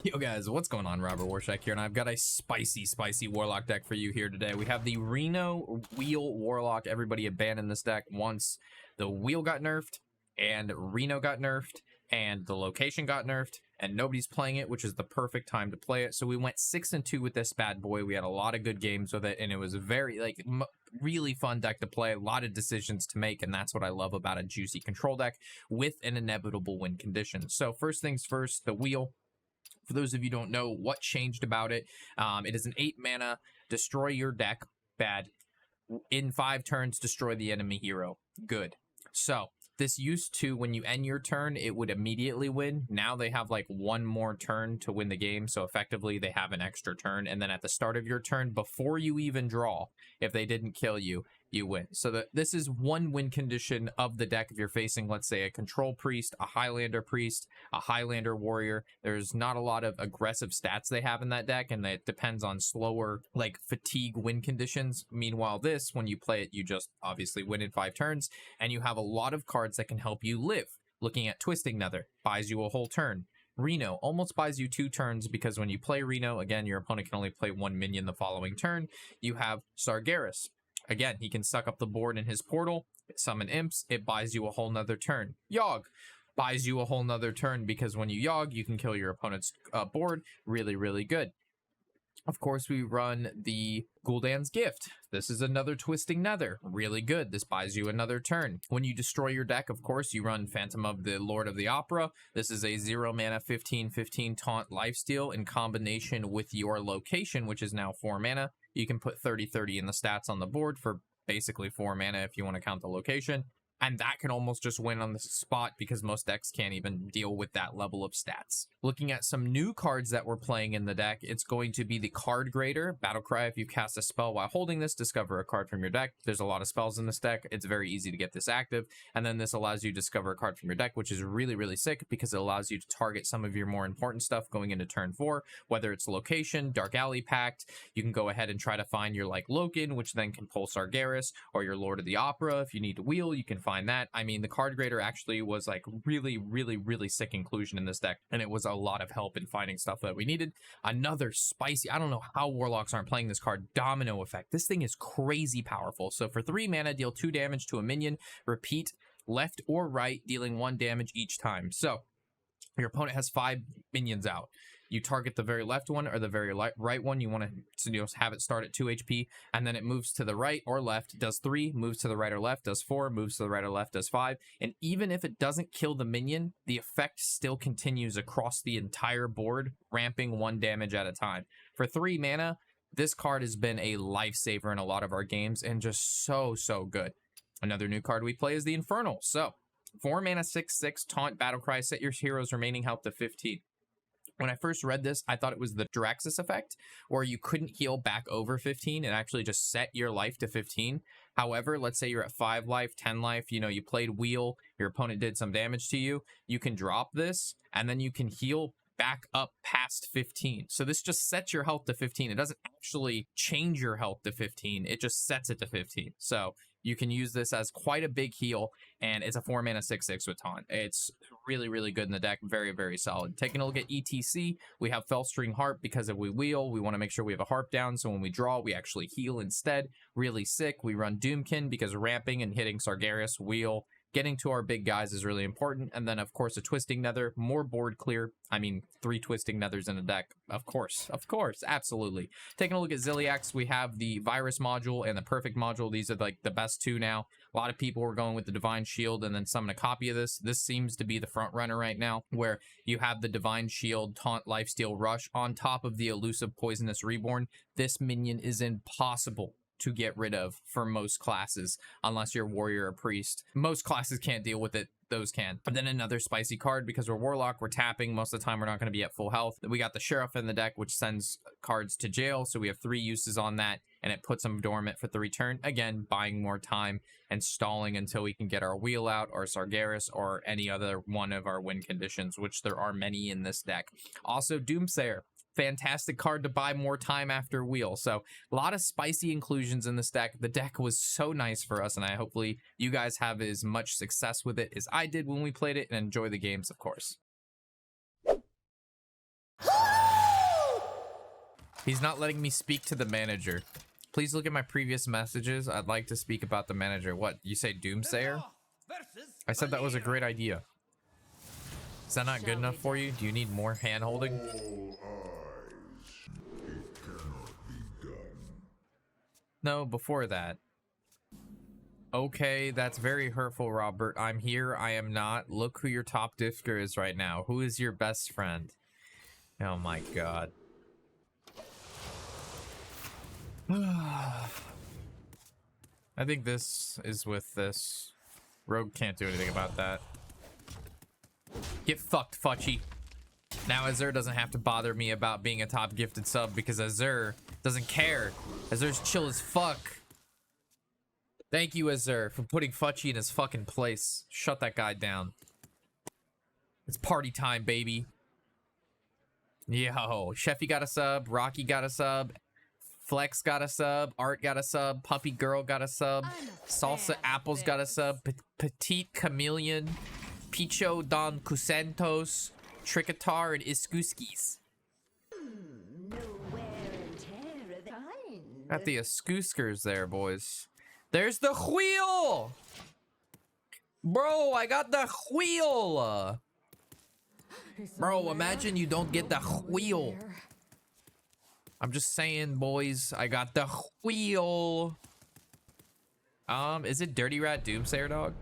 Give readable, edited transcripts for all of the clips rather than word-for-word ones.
Yo guys, what's going on? Robert Warshack here, and I've got a spicy Warlock deck for you here today. We have the Reno Wheel Warlock. Everybody abandoned this deck once the wheel got nerfed, and Reno got nerfed, and the location got nerfed, and nobody's playing it, which is the perfect time to play it. So we went 6-2 with this bad boy. We had a lot of good games with it, and it was a very, really fun deck to play. A lot of decisions to make, and that's what I love about a juicy control deck with an inevitable win condition. So first things first, the wheel. For those of you who don't know what changed about it, it is an 8 mana, destroy your deck, bad. In 5 turns, destroy the enemy hero, good. So this used to, when you end your turn, it would immediately win. Now they have like one more turn to win the game, so effectively they have an extra turn, and then at the start of your turn, before you even draw, if they didn't kill you, you win. So this is one win condition of the deck if you're facing, let's say, a control priest, a Highlander priest, a Highlander warrior. There's not a lot of aggressive stats they have in that deck, and it depends on slower, like, fatigue win conditions. Meanwhile, this, when you play it, you just obviously win in 5 turns, and you have a lot of cards that can help you live. Looking at Twisting Nether, buys you a whole turn. Reno almost buys you 2 turns, because when you play Reno, again, your opponent can only play 1 minion the following turn. You have Sargeras. Again, he can suck up the board in his portal, summon imps, it buys you a whole nother turn. Yogg buys you a whole nother turn, because when you Yogg, you can kill your opponent's board. Really, really good. Of course, we run the Gul'dan's Gift. This is another Twisting Nether. Really good. This buys you another turn. When you destroy your deck, of course, you run Phantom of the Lord of the Opera. This is a 0 mana 15/15 taunt lifesteal in combination with your location, which is now 4 mana. You can put 30/30 in the stats on the board for basically 4 mana if you want to count the location. And that can almost just win on the spot, because most decks can't even deal with that level of stats. Looking at some new cards that we're playing in the deck, it's going to be the Card Grader. Battlecry, if you cast a spell while holding this, discover a card from your deck. There's a lot of spells in this deck. It's very easy to get this active. And then this allows you to discover a card from your deck, which is really, really sick, because it allows you to target some of your more important stuff going into turn 4, whether it's location, Dark Alley Pact. You can go ahead and try to find your, like, Loken, which then can pull Sargeras, or your Lord of the Opera. If you need to wheel, you can find that. I mean, the Card Grader actually was like really sick inclusion in this deck, and it was a lot of help in finding stuff that we needed. Another spicy, I don't know how Warlocks aren't playing this card, Domino Effect. This thing is crazy powerful. So for 3 mana, deal 2 damage to a minion, repeat left or right, dealing 1 damage each time. So your opponent has 5 minions out. You target the very left one or the very right one. You want to have it start at 2 HP, and then it moves to the right or left, does 3, moves to the right or left, does 4, moves to the right or left, does 5. And even if it doesn't kill the minion, the effect still continues across the entire board, ramping 1 damage at a time. For 3 mana, this card has been a lifesaver in a lot of our games, and just so good. Another new card we play is the Infernal. So 4 mana 6/6 taunt Battlecry, set your hero's remaining health to 15. When I first read this, I thought it was the Draxus effect, where you couldn't heal back over 15 and actually just set your life to 15. However, let's say you're at 5 life, 10 life, you played wheel, your opponent did some damage to you, you can drop this, and then you can heal back up past 15. So this just sets your health to 15. It doesn't actually change your health to 15, it just sets it to 15. So you can use this as quite a big heal, and it's a 4 mana 6/6 with taunt. It's really good in the deck. Very solid. Taking a look at ETC, we have Felstring Harp, because if we wheel, we want to make sure we have a harp down, so when we draw, we actually heal instead. Really sick. We run Doomkin, because ramping and hitting Sargeras, wheel, getting to our big guys is really important. And then, of course, a Twisting Nether, more board clear. I mean, 3 Twisting Nethers in a deck. Of course, absolutely. Taking a look at Ziliax, we have the Virus module and the Perfect module. These are like the best 2 now. A lot of people were going with the Divine Shield and then summon a copy of this. This seems to be the front runner right now, where you have the Divine Shield, Taunt, Lifesteal, Rush on top of the Elusive Poisonous Reborn. This minion is impossible to get rid of for most classes, unless you're warrior or priest. Most classes can't deal with it, those can. And then another spicy card, because we're Warlock, we're tapping, most of the time we're not going to be at full health. We got the Sheriff in the deck, which sends cards to jail, so we have 3 uses on that, and it puts them dormant for the return. Again, buying more time and stalling until we can get our wheel out, or Sargeras, or any other one of our win conditions, which there are many in this deck. Also, Doomsayer. Fantastic card to buy more time after wheel. So a lot of spicy inclusions in this deck. The deck was so nice for us, and hopefully you guys have as much success with it as I did when we played it, and enjoy the games, of course. He's not letting me speak to the manager. Please look at my previous messages. I'd like to speak about the manager. What? You say Doomsayer? I said that was a great idea. Is that not good enough for you? Do you need more hand-holding? No, before that. Okay, that's very hurtful, Robert. I'm here. I am not. Look who your top discer is right now. Who is your best friend? Oh my god. I think this is with this. Rogue can't do anything about that. Get fucked, Futchy. Now Azur doesn't have to bother me about being a top gifted sub because Azur doesn't care. Azur's chill as fuck. Thank you, Azur, for putting Futchy in his fucking place. Shut that guy down. It's party time, baby. Yo, Sheffy got a sub. Rocky got a sub. Flex got a sub. Art got a sub. Puppy Girl got a sub. Salsa Apples got a sub. Petite Chameleon. Picho Don Cusentos. Tricketar and Iskuskis. Got the Iskuskers there, boys. There's the wheel! Bro, I got the wheel! Bro, imagine you don't get the wheel. I'm just saying, boys, I got the wheel. Is it Dirty Rat Doomsayer Dog?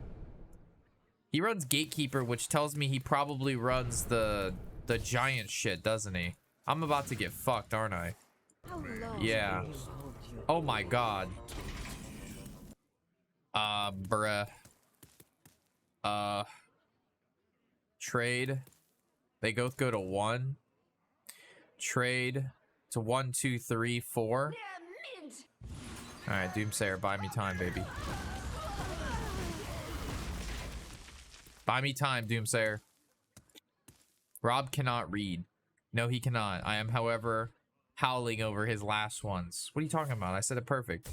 He runs Gatekeeper, which tells me he probably runs the giant shit, doesn't he? I'm about to get fucked, aren't I? Yeah. Oh my god. Bruh. Trade. They both go to 1. Trade to 1, 2, 3, 4. Alright, Doomsayer, buy me time, baby. Buy me time, Doomsayer. Rob cannot read. No, he cannot. I am, however, howling over his last ones. What are you talking about? I said it perfect.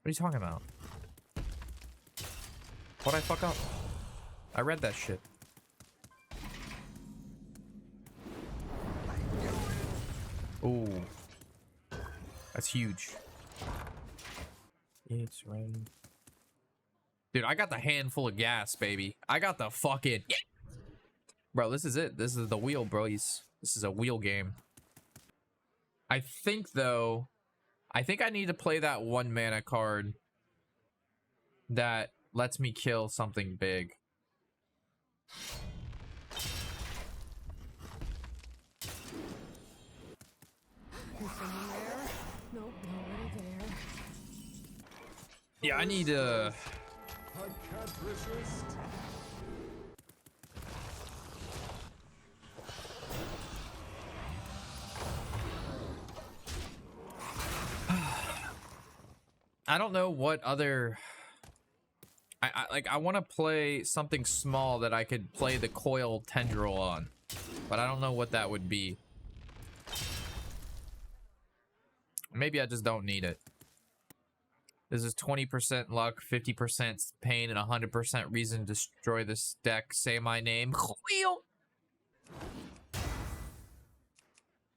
What are you talking about? What'd I fuck up? I read that shit. Ooh. That's huge. It's raining. Dude, I got the handful of gas, baby. I got the fucking... Bro, this is it. This is the wheel, bro. This is a wheel game. I think, though... I think I need to play that 1 mana card that lets me kill something big. Nope, nobody there. Yeah, I need to... I can't resist. I don't know what other... I want to play something small that I could play the coil tendril on, but I don't know what that would be. Maybe I just don't need it. This is 20% luck, 50% pain, and 100% reason to destroy this deck. Say my name. Wheel.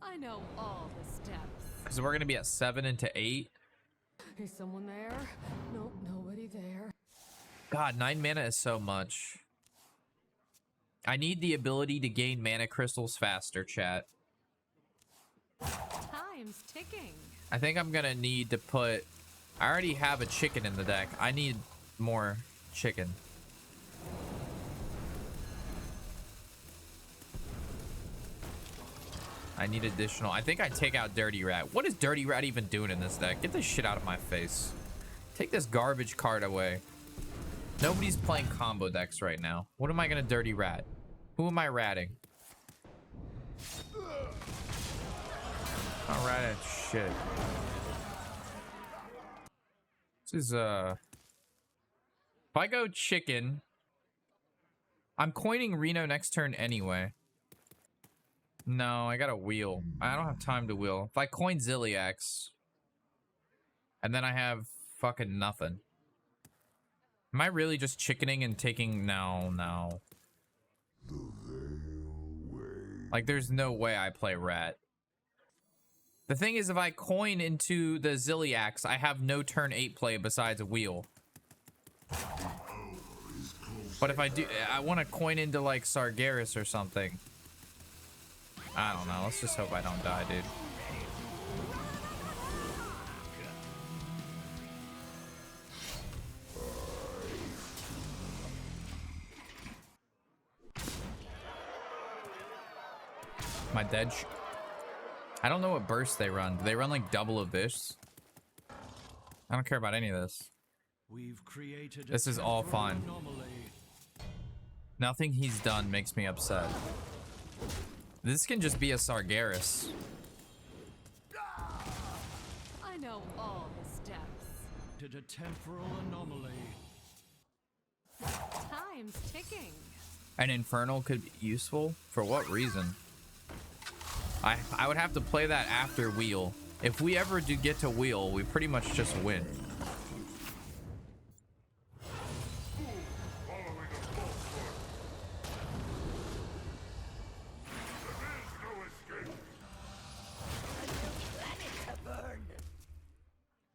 I know all the steps. So we're gonna be at 7 into 8. Is someone there? Nope, nobody there. God, 9 mana is so much. I need the ability to gain mana crystals faster, chat. Time's ticking. I think I'm gonna need to put... I already have a chicken in the deck. I need more chicken. I need additional... I think I take out Dirty Rat. What is Dirty Rat even doing in this deck? Get this shit out of my face. Take this garbage card away. Nobody's playing combo decks right now. What am I gonna Dirty Rat? Who am I ratting? I'll rat at shit. This is, if I go chicken... I'm coining Reno next turn anyway. No, I got a wheel. I don't have time to wheel. If I coin Ziliax... And then I have fucking nothing. Am I really just chickening and taking... No. Like, there's no way I play rat. The thing is, if I coin into the Zilliax, I have no turn 8 play besides a wheel. But if I do, I want to coin into like Sargeras or something. I don't know. Let's just hope I don't die, dude. Am I dead? I don't know what burst they run. Do they run like double Abyss? I don't care about any of this. We've created This is all fun. anomaly. Nothing he's done makes me upset. This can just be a Sargeras. I know all the steps. To a temporal anomaly. Time's ticking. An Infernal could be useful? For what reason? I would have to play that after Wheel. If we ever do get to Wheel, we pretty much just win.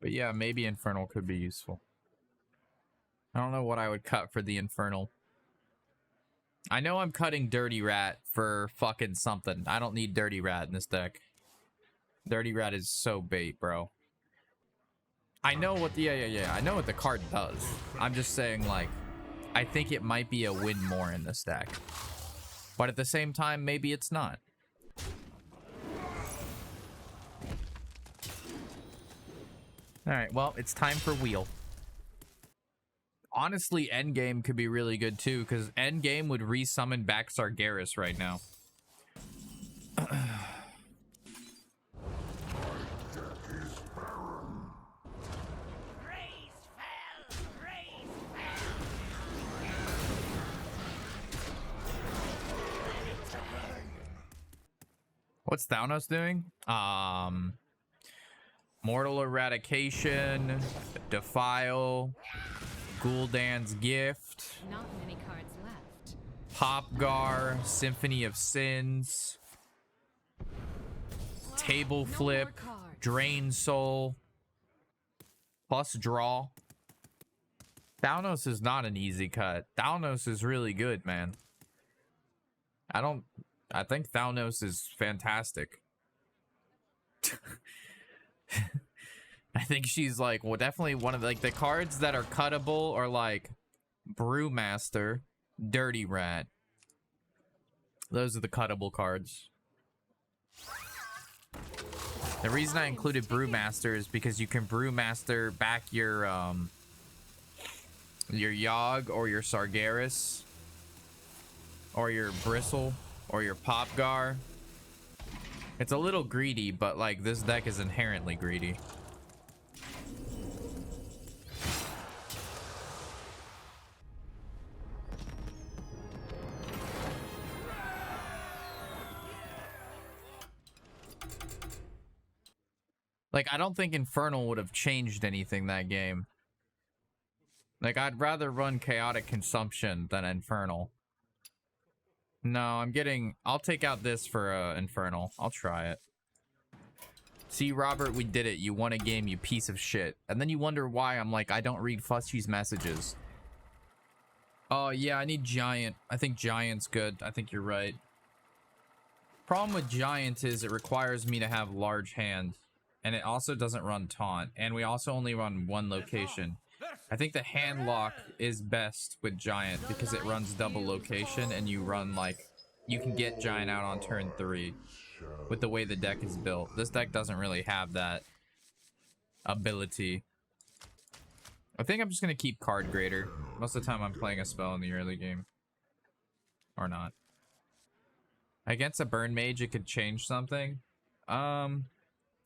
But yeah, maybe Infernal could be useful. I don't know what I would cut for the Infernal. I know I'm cutting Dirty Rat for fucking something. I don't need Dirty Rat in this deck. Dirty Rat is so bait, bro. I know what the I know what the card does. I'm just saying, like, I think it might be a win more in this deck. But at the same time, maybe it's not. Alright, well, it's time for Wheel. Honestly, Endgame could be really good too, because Endgame would resummon back Sargeras right now. What's Thanos doing? Mortal Eradication, Defile, Gul'dan's Gift, Not many cards left. Popgar, Symphony of Sins, Table No Flip, more cards. Drain Soul, plus Draw. Thanos is not an easy cut. Thanos is really good, man. I think Thanos is fantastic. I think she's like, well, definitely one of the, like, the cards that are cuttable are like Brewmaster, Dirty Rat. Those are the cuttable cards. The reason I included Brewmaster is because you can Brewmaster back your Yogg or your Sargeras or your Bristle or your Popgar. It's a little greedy, but like this deck is inherently greedy. Like, I don't think Infernal would have changed anything that game. Like, I'd rather run Chaotic Consumption than Infernal. No, I'll take out this for Infernal. I'll try it. See, Robert, we did it. You won a game, you piece of shit. And then you wonder why I'm like, I don't read Fussy's messages. Oh, yeah, I need Giant. I think Giant's good. I think you're right. Problem with Giant is it requires me to have large hand. And it also doesn't run Taunt. And we also only run one location. I think the hand lock is best with Giant because it runs double location and you run like, you can get Giant out on turn 3 with the way the deck is built. This deck doesn't really have that ability. I think I'm just going to keep Card Grader. Most of the time I'm playing a spell in the early game. Or not. Against a Burn Mage, it could change something.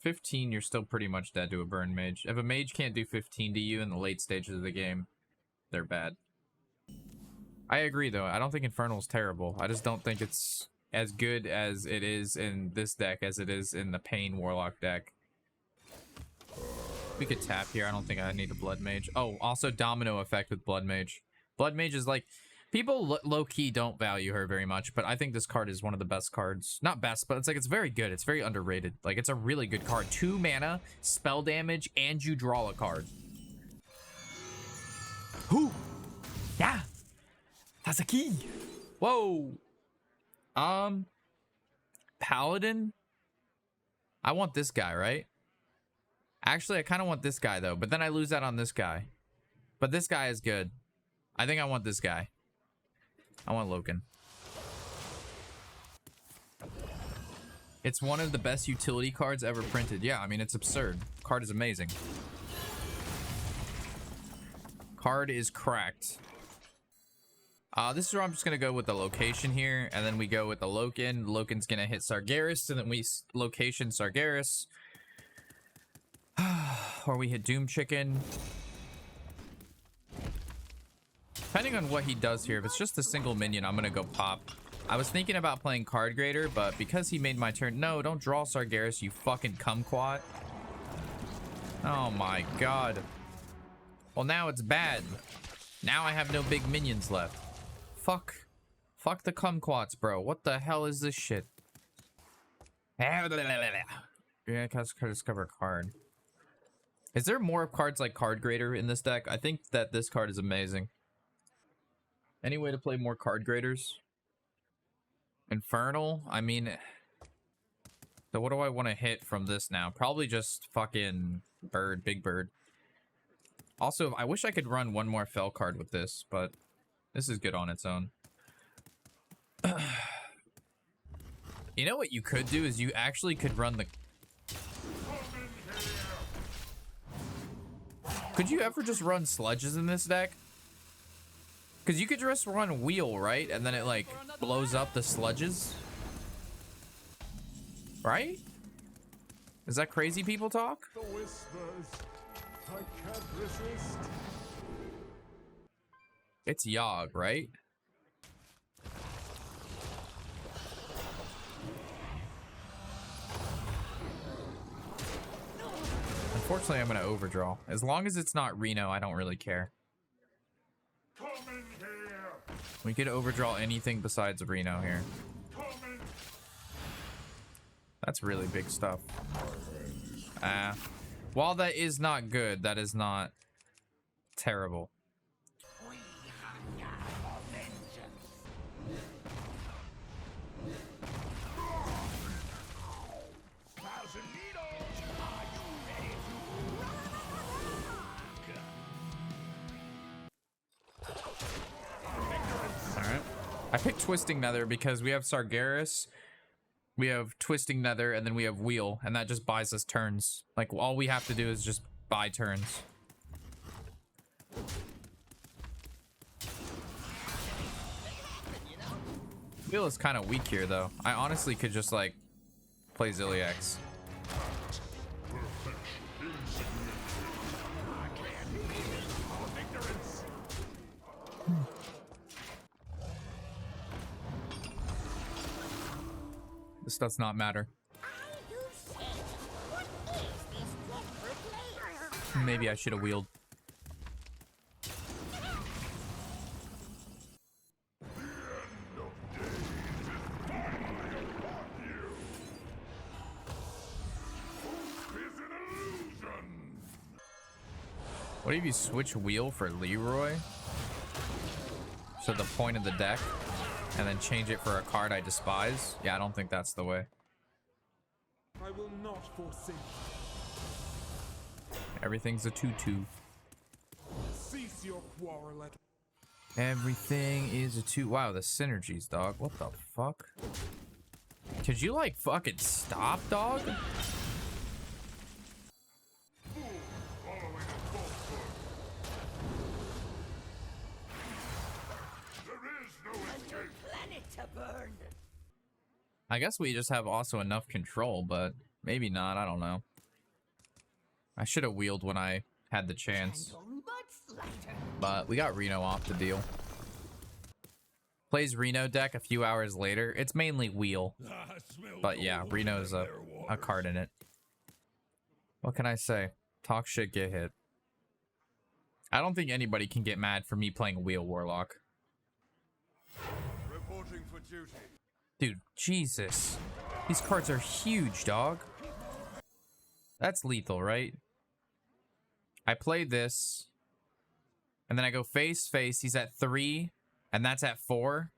15, you're still pretty much dead to a Burn Mage. If a Mage can't do 15 to you in the late stages of the game, they're bad. I agree, though. I don't think Infernal's terrible. I just don't think it's as good as it is in this deck as it is in the Pain Warlock deck. We could tap here. I don't think I need a Blood Mage. Oh, also Domino Effect with Blood Mage. Blood Mage is like... People low-key don't value her very much, but I think this card is one of the best cards. Not best, but it's very good. It's very underrated. Like, it's a really good card. 2 mana, spell damage, and you draw a card. Who? Yeah. That's a key. Whoa. Paladin? I want this guy, right? Actually, I kind of want this guy, though. But then I lose out on this guy. But this guy is good. I think I want this guy. I want Loken. It's one of the best utility cards ever printed. Yeah, I mean, it's absurd. Card is amazing. Card is cracked. This is where I'm just going to go with the location here. And then we go with the Loken. Loken's going to hit Sargeras. And then we location Sargeras. Or we hit Doom Chicken. Depending on what he does here, if it's just a single minion, I'm going to go pop. I was thinking about playing Card Grader, but because he made my turn... No, don't draw Sargeras, you fucking kumquat. Oh my god. Well, now it's bad. Now I have no big minions left. Fuck. Fuck the kumquats, bro. What the hell is this shit? Yeah, discover a card. Is there more cards like Card Grader in this deck? I think that this card is amazing. Any way to play more Card Graders? Infernal? I mean... So what do I want to hit from this now? Probably just fucking bird, big bird. Also, I wish I could run one more fell card with this, but this is good on its own. You know what you could do is you actually could run the... Could you ever just run sludges in this deck? Because you could just run wheel, right? And then it, like, blows up the sludges. Right? Is that crazy people talk? The whispers. I can't resist. It's Yogg, right? Unfortunately, I'm going to overdraw. As long as it's not Reno, I don't really care. Come in here. We could overdraw anything besides Reno here. Come in. That's really big stuff. While that is not good, that is not terrible. Alright. I picked Twisting Nether because we have Sargeras, we have Twisting Nether, and then we have Wheel, and that just buys us turns. Like, all we have to do is just buy turns. Wheel is kind of weak here, though. I honestly could just, like, play Zilliax. This does not matter. Maybe I should have wheeled. What if you switch wheel for Leroy? So the point of the deck, and then change it for a card I despise? Yeah, I don't think that's the way. I will not forsake. Everything's a 2/2. Cease your quarrel at Everything is a 2. Wow, the synergies, dog. What the fuck? Could you, like, fucking stop, dog? I guess we just have also enough control, but maybe not. I don't know. I should have wheeled when I had the chance. But we got Reno off the deal. Plays Reno deck a few hours later. It's mainly wheel. But yeah, Reno's a card in it. What can I say? Talk shit, get hit. I don't think anybody can get mad for me playing Wheel Warlock. duty. Dude, Jesus. These cards are huge, dog. That's lethal, right? I play this. And then I go face, face. He's at 3. And that's at 4.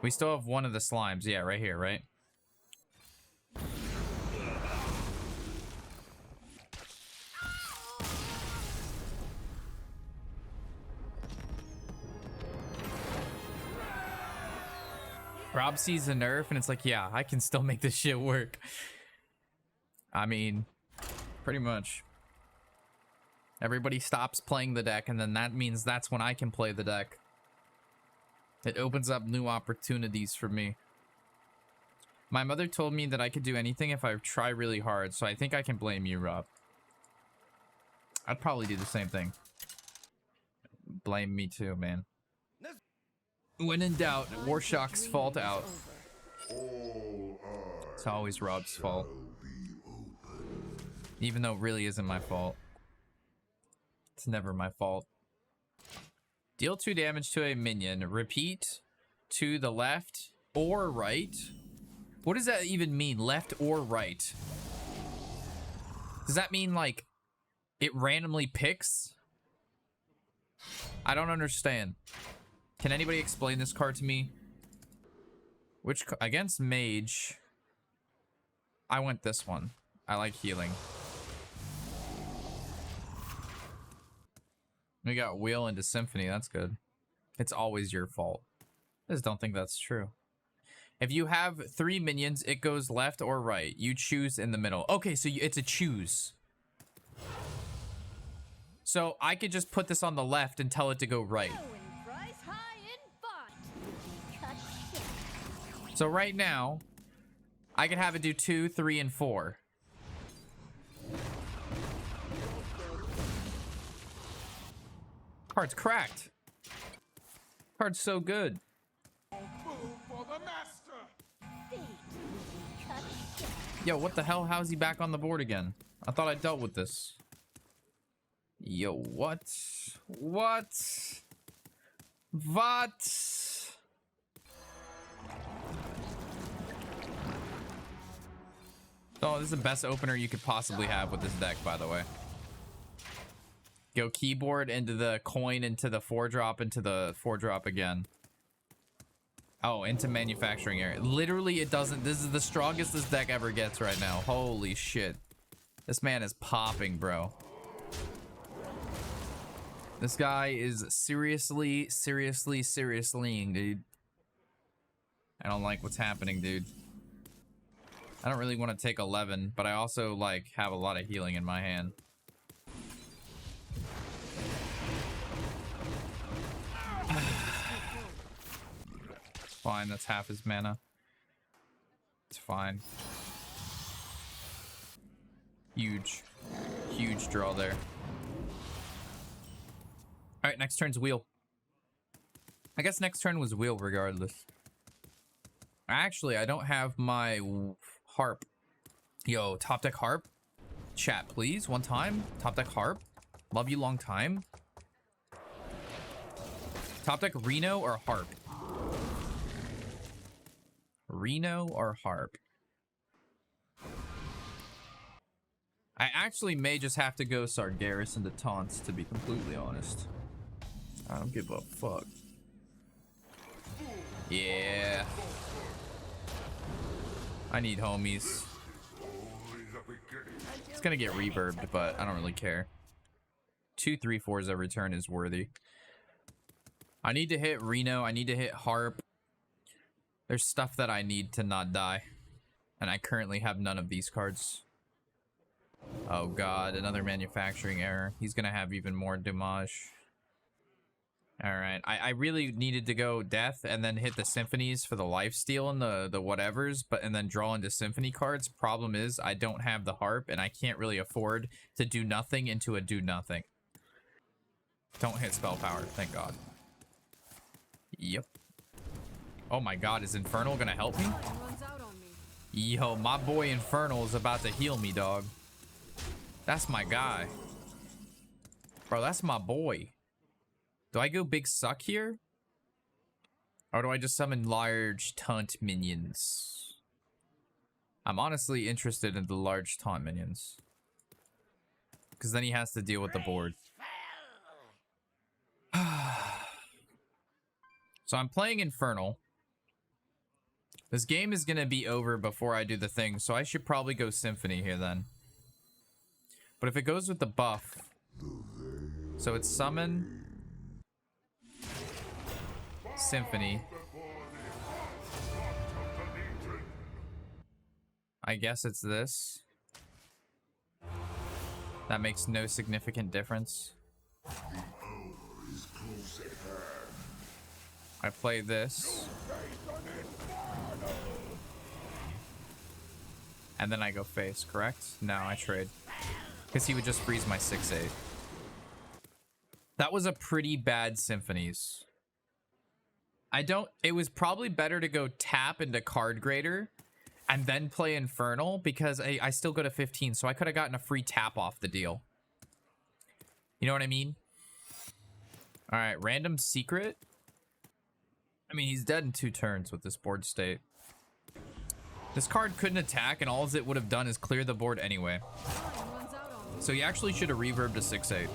We still have one of the slimes. Yeah, right here, right? Rob sees the nerf and it's like, yeah, I can still make this shit work. I mean, pretty much. Everybody stops playing the deck, and then that means that's when I can play the deck. It opens up new opportunities for me. My mother told me that I could do anything if I try really hard, so I think I can blame you, Rob. I'd probably do the same thing. Blame me too, man. When in doubt, Warshack's fault out. It's always Rob's fault. Even though it really isn't my fault. It's never my fault. Deal 2 damage to a minion. Repeat to the left or right. What does that even mean? Left or right? Does that mean like it randomly picks? I don't understand. Can anybody explain this card to me? Which against mage? I went this one. I like healing. We got wheel into symphony. That's good. It's always your fault. I just don't think that's true. If you have 3 minions, it goes left or right. You choose in the middle. Okay, so it's a choose. So I could just put this on the left and tell it to go right. So right now, I could have it do 2, 3, and 4. Card's cracked. Card's so good. For the master. Yo, what the hell? How's he back on the board again? I thought I dealt with this. Yo, what? What? What? Oh, this is the best opener you could possibly have with this deck, by the way. Go keyboard into the coin, into the 4-drop, into the 4-drop again. Oh, into manufacturing area. Literally, it doesn't. This is the strongest this deck ever gets right now. Holy shit. This man is popping, bro. This guy is seriously, dude. I don't like what's happening, dude. I don't really want to take 11, but I also, like, have a lot of healing in my hand. Fine, that's half his mana. It's fine. Huge draw there. All right, next turn's wheel. I guess next turn was wheel regardless. Actually, I don't have my harp. Yo, top deck harp. Chat, please, one time. Top deck harp. Love you long time. Top deck Reno or harp? Reno or harp? I actually may just have to go Sargeras into taunts, to be completely honest. I don't give a fuck. Yeah. I need homies. It's gonna get reverbed, but I don't really care. 2 3/4s every turn is worthy. I need to hit Reno. I need to hit harp. There's stuff that I need to not die. And I currently have none of these cards. Oh god, another manufacturing error. He's gonna have even more damage. Alright, I really needed to go death and then hit the symphonies for the lifesteal and the whatevers, and then draw into symphony cards. Problem is, I don't have the harp and I can't really afford to do nothing into a do nothing. Don't hit spell power, thank god. Yep. Oh my god, is Infernal gonna help me? Yo, my boy Infernal is about to heal me, dog. That's my guy. Bro, that's my boy. Do I go big suck here? Or do I just summon large taunt minions? I'm honestly interested in the large taunt minions. Because then he has to deal with the board. So I'm playing Infernal. This game is going to be over before I do the thing, so I should probably go Symphony here then. But if it goes with the buff... So it's Summon... Symphony. I guess it's this. That makes no significant difference. I play this. And then I go face, correct? No, I trade. Because he would just freeze my 6/8. That was a pretty bad Symphonies. It was probably better to go tap into Card Grader and then play Infernal because I still go to 15, so I could have gotten a free tap off the deal. You know what I mean? All right, random secret. I mean, he's dead in 2 turns with this board state. This card couldn't attack, and all it would have done is clear the board anyway. So he actually should have reverbed a 6/8.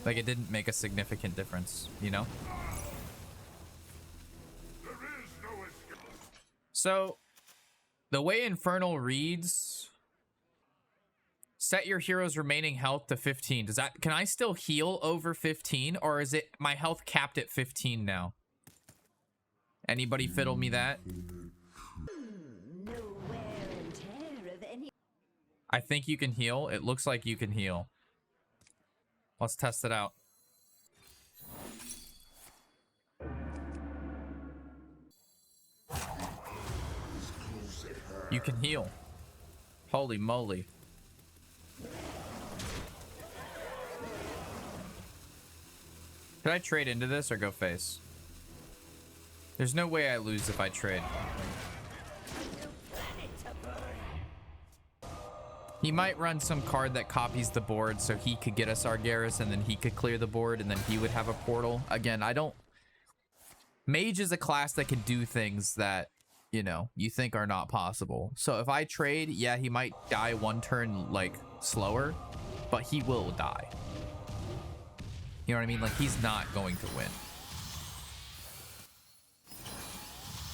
Like, it didn't make a significant difference, you know? So, the way Infernal reads, set your hero's remaining health to 15. Does that, can I still heal over 15, or is it my health capped at 15 now? Anybody fiddle me that? I think you can heal. It looks like you can heal. Let's test it out. You can heal. Holy moly. Could I trade into this or go face? There's no way I lose if I trade. He might run some card that copies the board so he could get us Argaris and then he could clear the board and then he would have a portal. Again, I don't... Mage is a class that can do things that, you know, you think are not possible. So if I trade, yeah, he might die 1 turn, like, slower, but he will die. You know what I mean? Like, he's not going to win.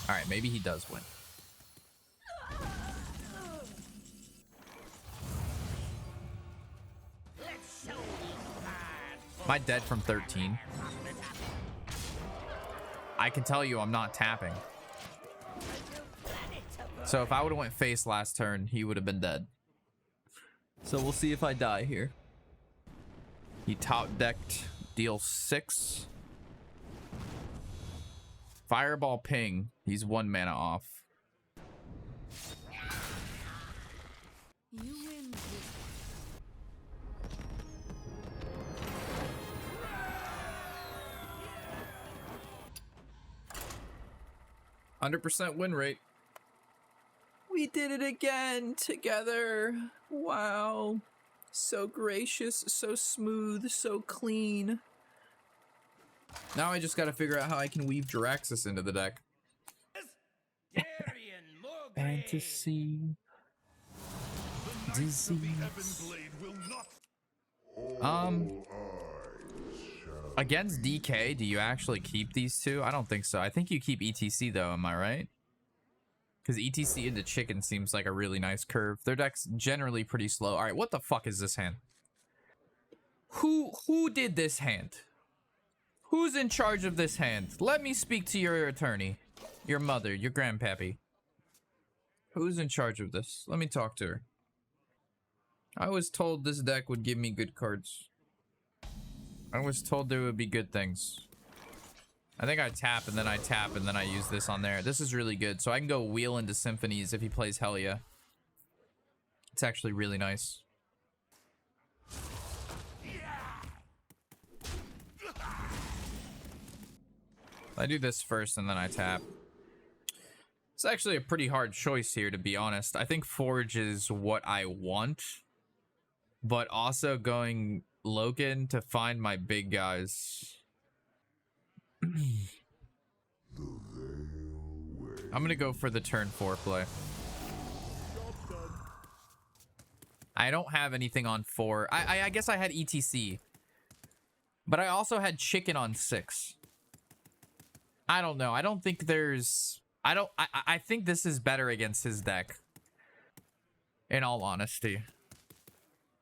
Alright, maybe he does win. Am I dead from 13? I can tell you I'm not tapping. So if I would have went face last turn, he would have been dead. So we'll see if I die here. He top decked deal 6. Fireball ping. He's 1 mana off. You win this. 100% win rate. We did it again together. Wow. So gracious, so smooth, so clean. Now I just gotta figure out how I can weave Jiraxis into the deck. Fantasy. Disease. Against DK, do you actually keep these two? I don't think so. I think you keep ETC though, am I right? Because ETC into Chicken seems like a really nice curve. Their deck's generally pretty slow. Alright, what the fuck is this hand? Who did this hand? Who's in charge of this hand? Let me speak to your attorney. Your mother, your grandpappy. Who's in charge of this? Let me talk to her. I was told this deck would give me good cards. I was told there would be good things. I think I tap and then I tap and then I use this on there. This is really good. So I can go wheel into Symphonies if he plays Hellia. It's actually really nice. I do this first and then I tap. It's actually a pretty hard choice here, to be honest. I think Forge is what I want, but also going Loken to find my big guys. I'm gonna go for the turn 4 play. I don't have anything on 4. I guess I had ETC, but I also had chicken on 6. I don't know. I don't think there's... I think this is better against his deck, in all honesty.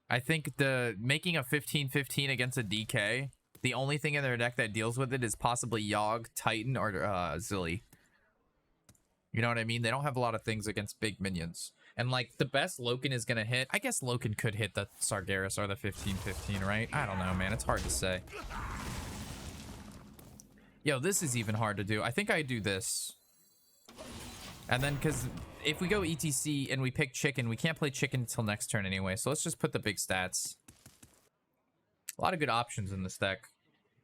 I think the making a 15-15 against a DK, the only thing in their deck that deals with it is possibly Yogg, Titan, or Zilly. You know what I mean? They don't have a lot of things against big minions. And, like, the best Loken is going to hit... I guess Loken could hit the Sargeras or the 15-15, right? I don't know, man. It's hard to say. Yo, this is even hard to do. I think I do this. And then, because if we go ETC and we pick chicken, we can't play chicken until next turn anyway. So let's just put the big stats. A lot of good options in this deck.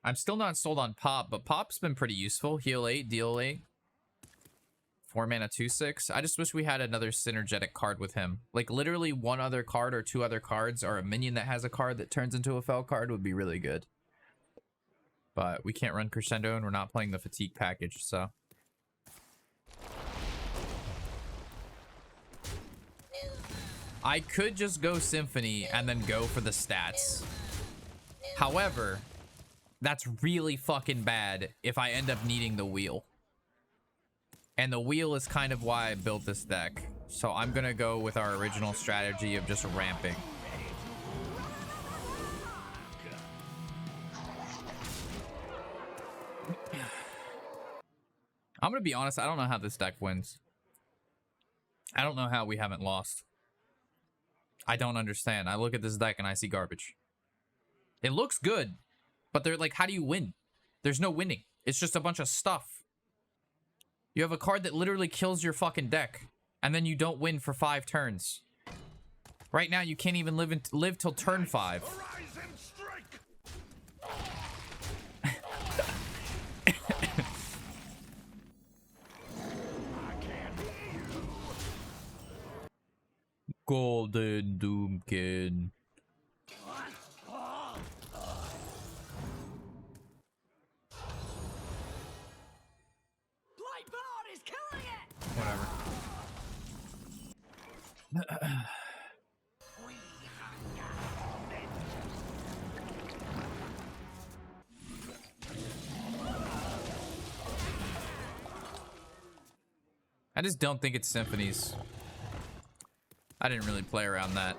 I'm still not sold on Pop, but Pop's been pretty useful. Heal 8, deal 8. 4 mana 2/6. I just wish we had another synergetic card with him. Like literally one other card or 2 other cards or a minion that has a card that turns into a Fel card would be really good. But we can't run Crescendo and we're not playing the Fatigue package, so... I could just go Symphony and then go for the stats. However, that's really fucking bad if I end up needing the wheel. And the wheel is kind of why I built this deck. So I'm gonna go with our original strategy of just ramping. I'm gonna be honest, I don't know how this deck wins. I don't know how we haven't lost. I don't understand. I look at this deck and I see garbage. It looks good, but they're like, how do you win? There's no winning. It's just a bunch of stuff. You have a card that literally kills your fucking deck, and then you don't win for 5 turns. Right now, you can't even live till turn 5. Golden Doomkin. Whatever. I just don't think it's symphonies. I didn't really play around that.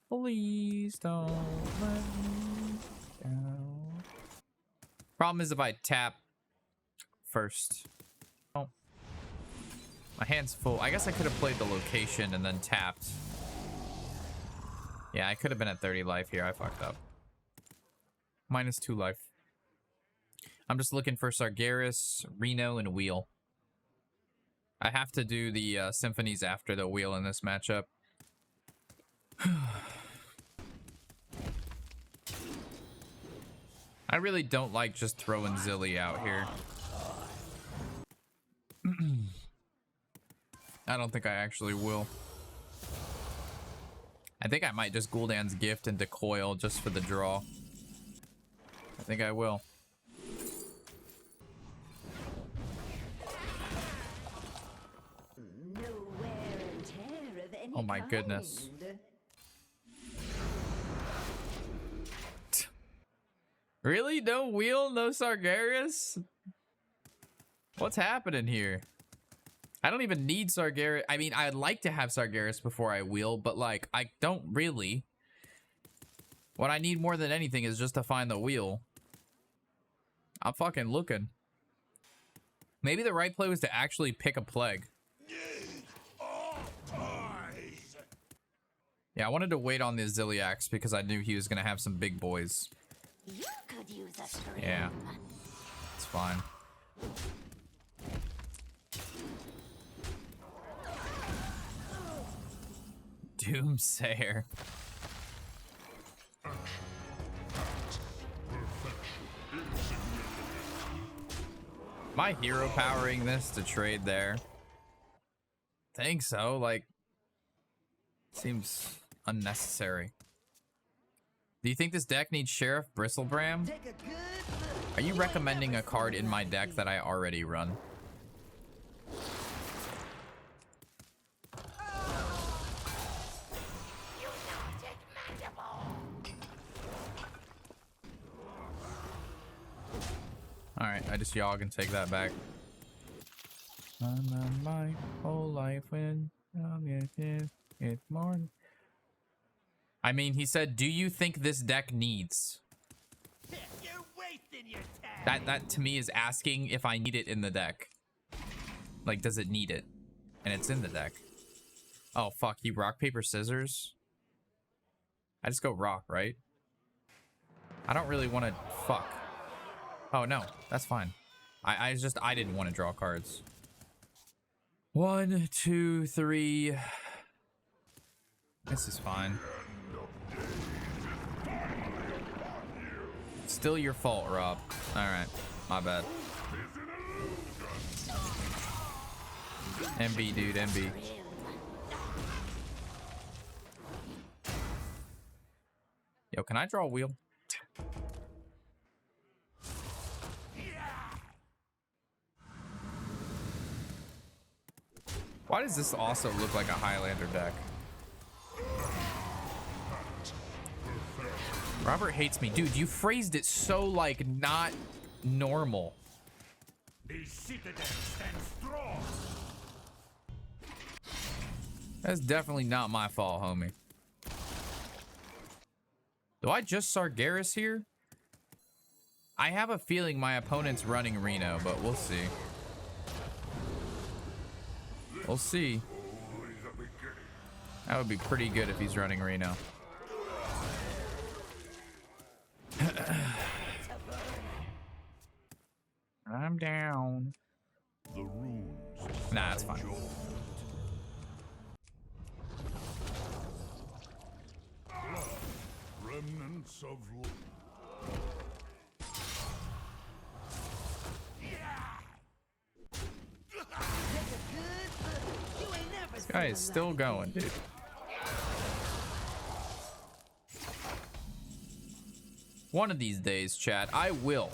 Please don't let me down. Problem is if I tap first. Oh. My hand's full. I guess I could have played the location and then tapped. Yeah, I could have been at 30 life here. I fucked up. -2 life. I'm just looking for Sargeras, Reno, and Wheel. I have to do the symphonies after the Wheel in this matchup. I really don't like just throwing Zilly out here. I don't think I actually will. I think I might just Gul'dan's Gift into Coil just for the draw. I think I will. Oh my goodness. Really? No Wheel? No Sargeras? What's happening here? I don't even need Sargeras. I mean, I'd like to have Sargeras before I Wheel, but like, I don't really. What I need more than anything is just to find the Wheel. I'm fucking looking. Maybe the right play was to actually pick a Plague. Yeah, I wanted to wait on the Zilliax because I knew he was going to have some big boys. You could use a scream. Yeah, it's fine. Doomsayer. Am I hero powering this to trade there? Think so. Like, seems unnecessary. Do you think this deck needs Sheriff Bristlebrand? Are you recommending a card in my deck that I already run? Alright, I just yog and take that back. My whole life when it's morning. I mean, he said, do you think this deck needs? You're wasting your time. That to me is asking if I need it in the deck. Like, does it need it? And it's in the deck. Oh, fuck. You rock, paper, scissors? I just go rock, right? I don't really want to... Fuck. Oh, no. That's fine. I didn't want to draw cards. 1, 2, 3. This is fine. Still your fault, Rob. Alright. My bad. MB, dude. MB. Yo, can I draw a wheel? Why does this also look like a Highlander deck? Robert hates me. Dude, you phrased it so, like, not normal. The citadel stands strong. That's definitely not my fault, homie. Do I just Sargeras here? I have a feeling my opponent's running Reno, but we'll see. We'll see. That would be pretty good if he's running Reno. I'm down. The runes. Nah, that's fine. Remnants of This guy is still going, dude. One of these days, chat, I will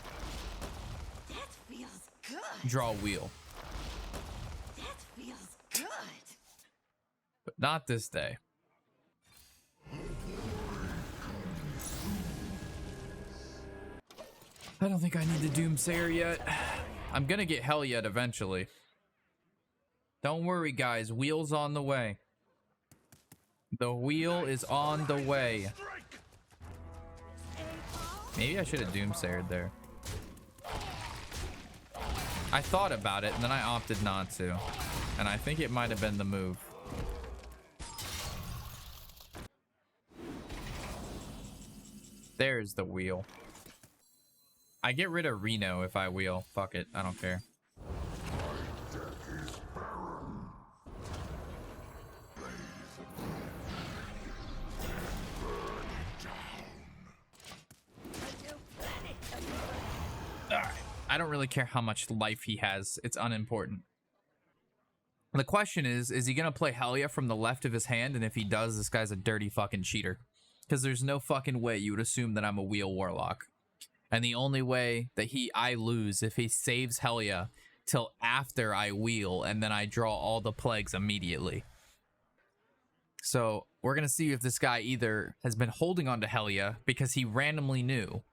That feels good. draw a wheel. That feels good. But not this day. I don't think I need the Doomsayer yet. I'm gonna get Hell yet eventually. Don't worry, guys. Wheel's on the way. The wheel is on the way. Maybe I should have Doomsayered there. I thought about it, and then I opted not to. And I think it might have been the move. There's the wheel. I get rid of Reno if I wheel. Fuck it. I don't care. I don't really care how much life he has. It's unimportant. The question is he gonna play Helya from the left of his hand? And if he does, this guy's a dirty fucking cheater. Because there's no fucking way you would assume that I'm a Wheel Warlock. And the only way that I lose if he saves Helya till after I wheel and then I draw all the plagues immediately. So we're gonna see if this guy either has been holding on to Helya because he randomly knew,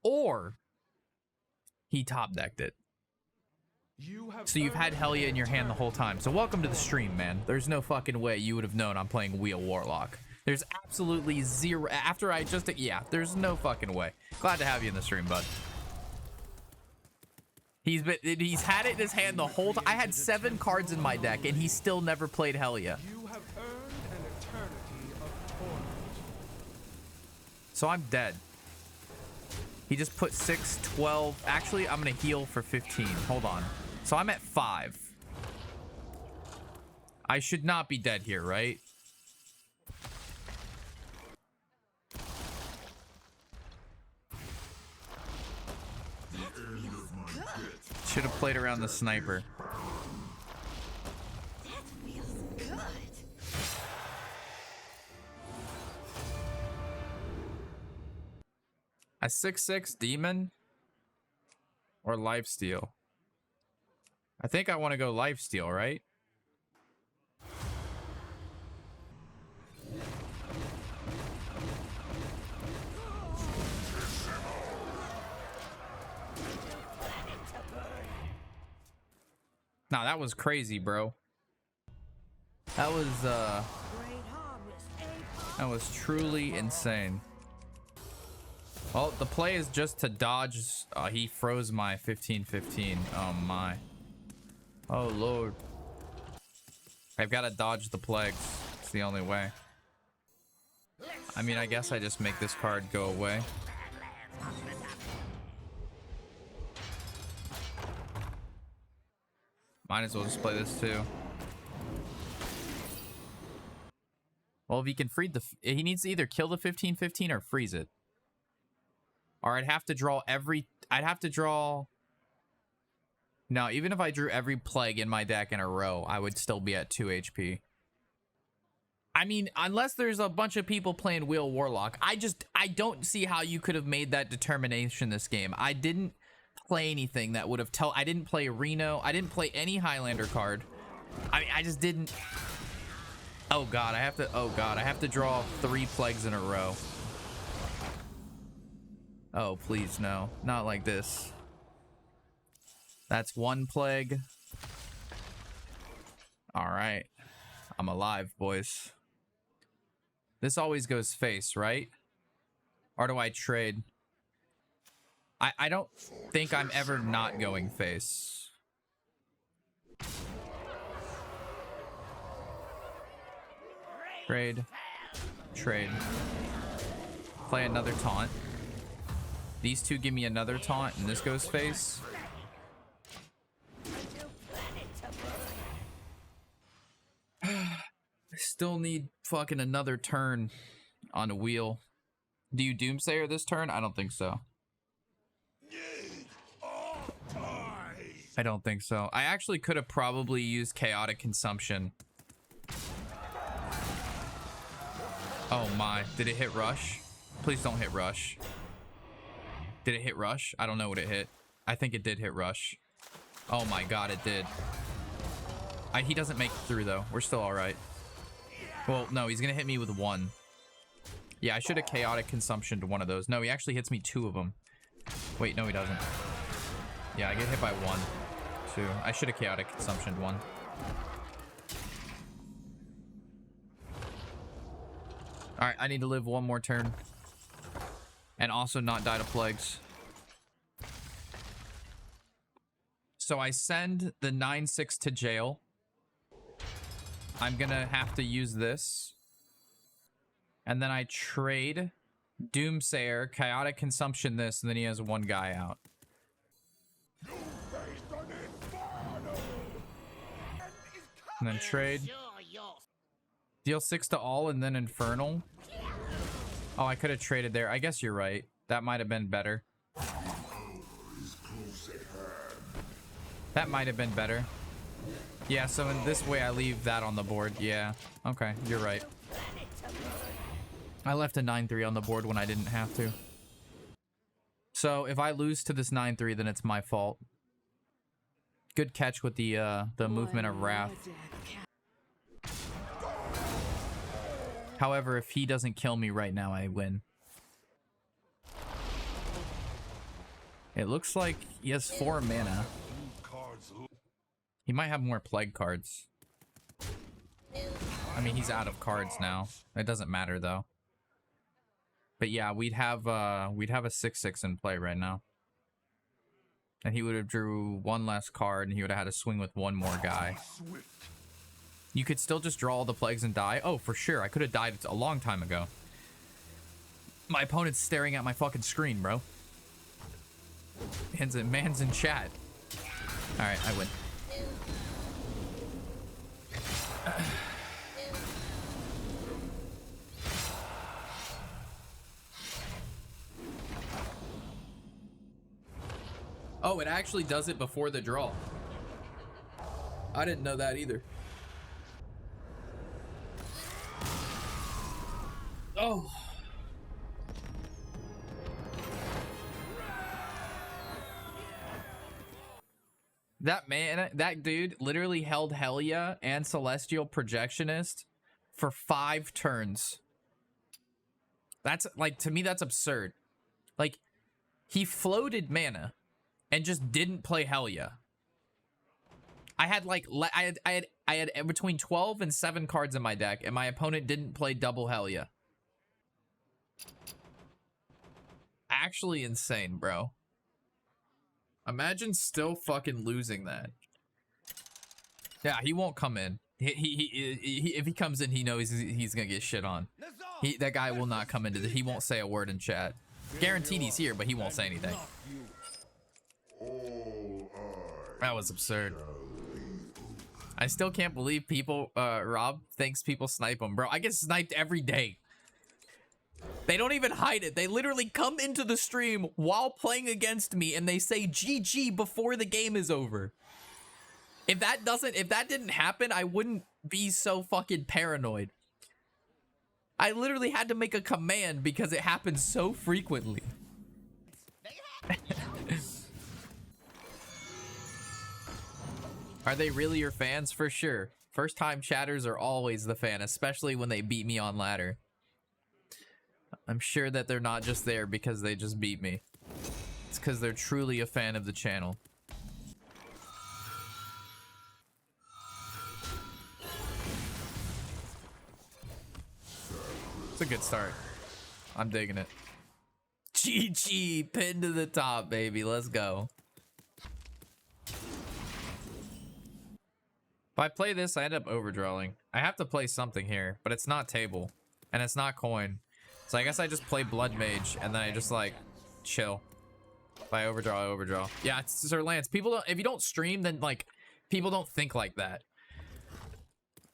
or he top decked it. So you've had Helya in your hand the whole time. So welcome to the stream, man. There's no fucking way you would have known I'm playing Wheel Warlock. There's absolutely zero. After I just, yeah, there's no fucking way. Glad to have you in the stream, bud. He's had it in his hand the whole time. I had 7 cards in my deck, and he still never played Helya. You have earned an eternity of torment. So I'm dead. He just put 6, 12. Actually, I'm going to heal for 15. Hold on. So I'm at 5. I should not be dead here, right? should have played around the sniper. That feels good. A 6/6 demon or lifesteal? I think I want to go lifesteal, right? Nah, that was crazy, bro. That was truly insane. Well, the play is just to dodge. He froze my 15-15. Oh my. Oh lord. I've got to dodge the plagues. It's the only way. I mean, I guess I just make this card go away. Might as well just play this too. Well, if he can free he needs to either kill the 15-15 or freeze it. Or I'd have to draw no, even if I drew every plague in my deck in a row, I would still be at 2 HP. I mean, unless there's a bunch of people playing Wheel Warlock, I don't see how you could have made that determination this game. I didn't play anything that would have I didn't play Reno. I didn't play any Highlander card. I mean, I just didn't. Oh god, I have to draw 3 plagues in a row. Oh, please no. Not like this. That's 1 plague. All right. I'm alive, boys. This always goes face, right? Or do I trade? I don't think I'm ever not going face. Trade. Trade. Play another taunt. These two give me another taunt, and this goes face. I still need fucking another turn on a wheel. Do you Doomsayer this turn? I don't think so. I don't think so. I actually could have probably used Chaotic Consumption. Oh my, did it hit Rush? Please don't hit Rush. Did it hit Rush? I don't know what it hit. I think it did hit Rush. Oh my god, it did. He doesn't make it through though. We're still alright. Well, no, he's gonna hit me with 1. Yeah, I should have Chaotic Consumption to one of those. No, he actually hits me 2 of them. Wait, no he doesn't. Yeah, I get hit by 1. 2. I should have Chaotic Consumptioned 1. Alright, I need to live 1 more turn. And also not die to plagues. So I send the 9/6 to jail. I'm gonna have to use this. And then I trade Doomsayer, Chaotic Consumption this, and then he has 1 guy out. And then trade. Deal 6 to all and then Infernal. Oh, I could have traded there. I guess you're right. That might have been better. That might have been better. Yeah, so in this way I leave that on the board. Yeah. Okay, you're right. I left a 9/3 on the board when I didn't have to. So if I lose to this 9/3, then it's my fault. Good catch with the movement of Wrath. However, if he doesn't kill me right now, I win. It looks like he has 4 mana. He might have more plague cards. I mean, he's out of cards now. It doesn't matter though. But yeah, we'd have a 6/6 in play right now. And he would have drew 1 less card, and he would have had to swing with 1 more guy. You could still just draw all the plagues and die. Oh, for sure. I could have died a long time ago. My opponent's staring at my fucking screen, bro. Man's in chat. Alright, I win. Oh, it actually does it before the draw. I didn't know that either. Oh. That man, that dude literally held Helia and Celestial Projectionist for 5 turns. That's like, to me, that's absurd. Like, he floated mana and just didn't play Helia. I had like, I had between 12 and 7 cards in my deck, and my opponent didn't play double Helia. Actually insane, bro. Imagine still fucking losing that. Yeah, he won't come in. He if he comes in, he knows he's gonna get shit on. That guy will not come into this. He won't say a word in chat. Guaranteed he's here, but he won't say anything. That was absurd. I still can't believe people, Rob thinks people snipe him. Bro, I get sniped every day. They don't even hide it. They literally come into the stream while playing against me and they say GG before the game is over. If that didn't happen, I wouldn't be so fucking paranoid. I literally had to make a command because it happens so frequently. Are they really your fans? For sure. First time chatters are always the fan, especially when they beat me on ladder. I'm sure that they're not just there because they just beat me. It's because they're truly a fan of the channel. It's a good start. I'm digging it. GG, pin to the top, baby. Let's go. If I play this, I end up overdrawing. I have to play something here, but it's not table and it's not coin. So I guess I just play Blood Mage and then I just like chill. If I overdraw, I overdraw. Yeah, it's Sir Lance. People don't, if you don't stream, then like people don't think like that.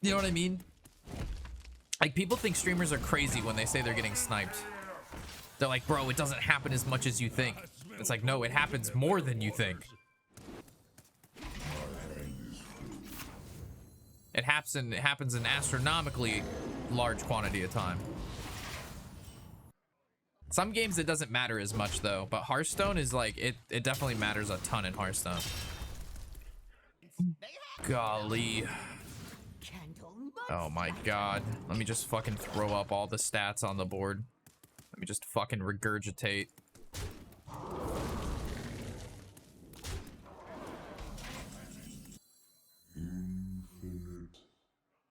You know what I mean? Like people think streamers are crazy when they say they're getting sniped. They're like, bro, it doesn't happen as much as you think. It's like, no, it happens more than you think. It happens in astronomically large quantity of time. Some games it doesn't matter as much though, but Hearthstone is like, it definitely matters a ton in Hearthstone. Golly. Oh my god. Let me just fucking throw up all the stats on the board. Let me just fucking regurgitate.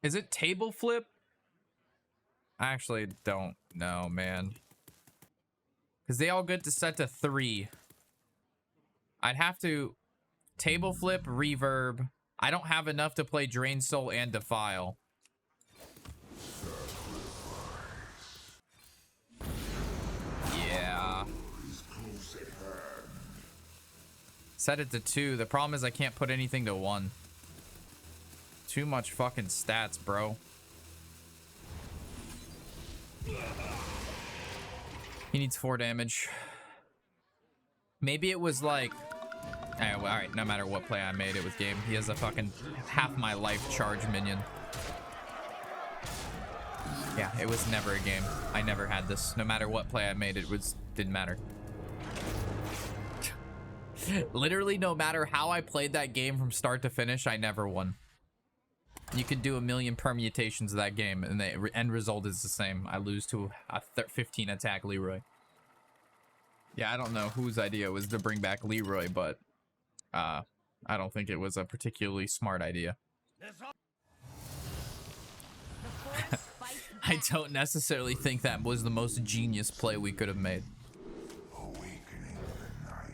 Is it table flip? I actually don't know, man. Because they all get to set to 3. I'd have to table flip, reverb. I don't have enough to play Drain Soul and Defile. Yeah. Set it to 2. The problem is I can't put anything to 1. Too much fucking stats, bro. He needs 4 damage. Maybe it was like... Alright, no matter what play I made, it was game. He has a fucking half my life charge minion. Yeah, it was never a game. I never had this. No matter what play I made, didn't matter. Literally, no matter how I played that game from start to finish, I never won. You could do a million permutations of that game, and the end result is the same. I lose to a 15 attack Leroy. Yeah, I don't know whose idea it was to bring back Leroy, but I don't think it was a particularly smart idea. I don't necessarily think that was the most genius play we could have made.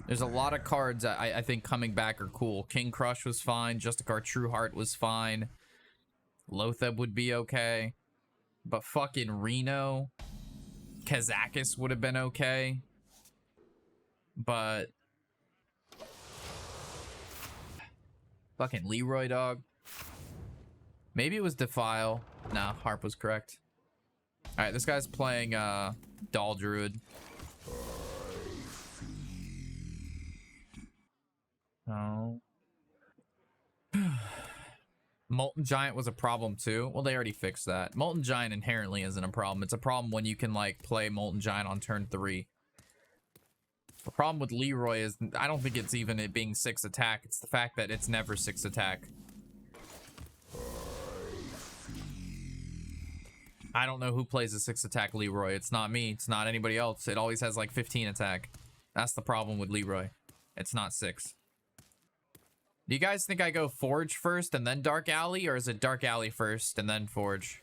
There's a lot of cards I think coming back are cool. King Crush was fine. Justicar Trueheart was fine. Lotheb would be okay. But fucking Reno. Kazakis would have been okay. But... fucking Leroy, dog. Maybe it was Defile. Nah, Harp was correct. Alright, this guy's playing Doll Druid. Oh. Molten Giant was a problem too. Well, they already fixed that. Molten Giant inherently isn't a problem. It's a problem when you can like play Molten Giant on turn 3. The problem with Leroy is I don't think it's even it being 6 attack. It's the fact that it's never 6 attack. I don't know who plays a 6 attack Leroy. It's not me. It's not anybody else. It always has like 15 attack. That's the problem with Leroy. It's not 6. Do you guys think I go Forge first and then Dark Alley? Or is it Dark Alley first and then Forge?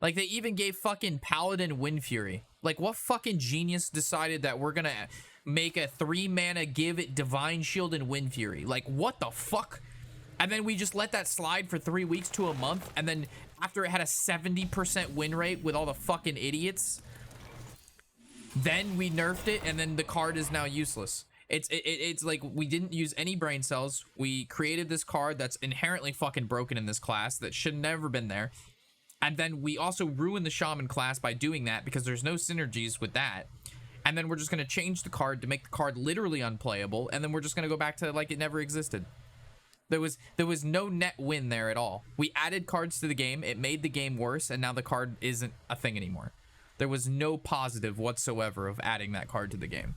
Like, they even gave fucking Paladin Wind Fury. Like, what fucking genius decided that we're gonna make a 3-mana give it Divine Shield and Wind Fury? Like, what the fuck? And then we just let that slide for 3 weeks to a month. And then after it had a 70% win rate with all the fucking idiots, then we nerfed it and then the card is now useless. It's like we didn't use any brain cells. We created this card that's inherently fucking broken in this class that should never been there. And then we also ruined the Shaman class by doing that because there's no synergies with that. And then we're just going to change the card to make the card literally unplayable. And then we're just going to go back to like it never existed. There was no net win there at all. We added cards to the game. It made the game worse. And now the card isn't a thing anymore. There was no positive whatsoever of adding that card to the game.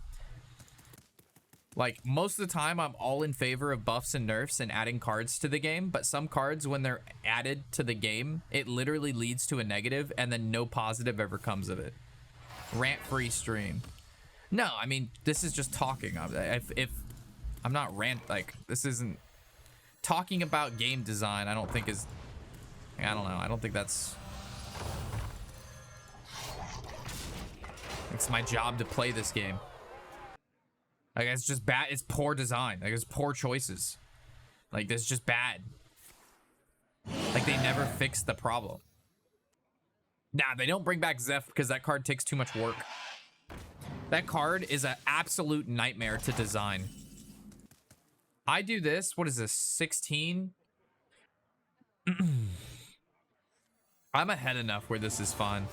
Like, most of the time, I'm all in favor of buffs and nerfs and adding cards to the game, but some cards, when they're added to the game, it literally leads to a negative, and then no positive ever comes of it. Rant-free stream. No, I mean, this is just talking. If I'm not like, this isn't... Talking about game design, I don't think is... I don't know. I don't think that's... It's my job to play this game. Like, it's just bad. It's poor design. Like, it's poor choices. Like, that's just bad. Like, they never fixed the problem. Nah, they don't bring back Zeph because that card takes too much work. That card is an absolute nightmare to design. I do this. What is this? 16? I'm ahead enough where this is fun.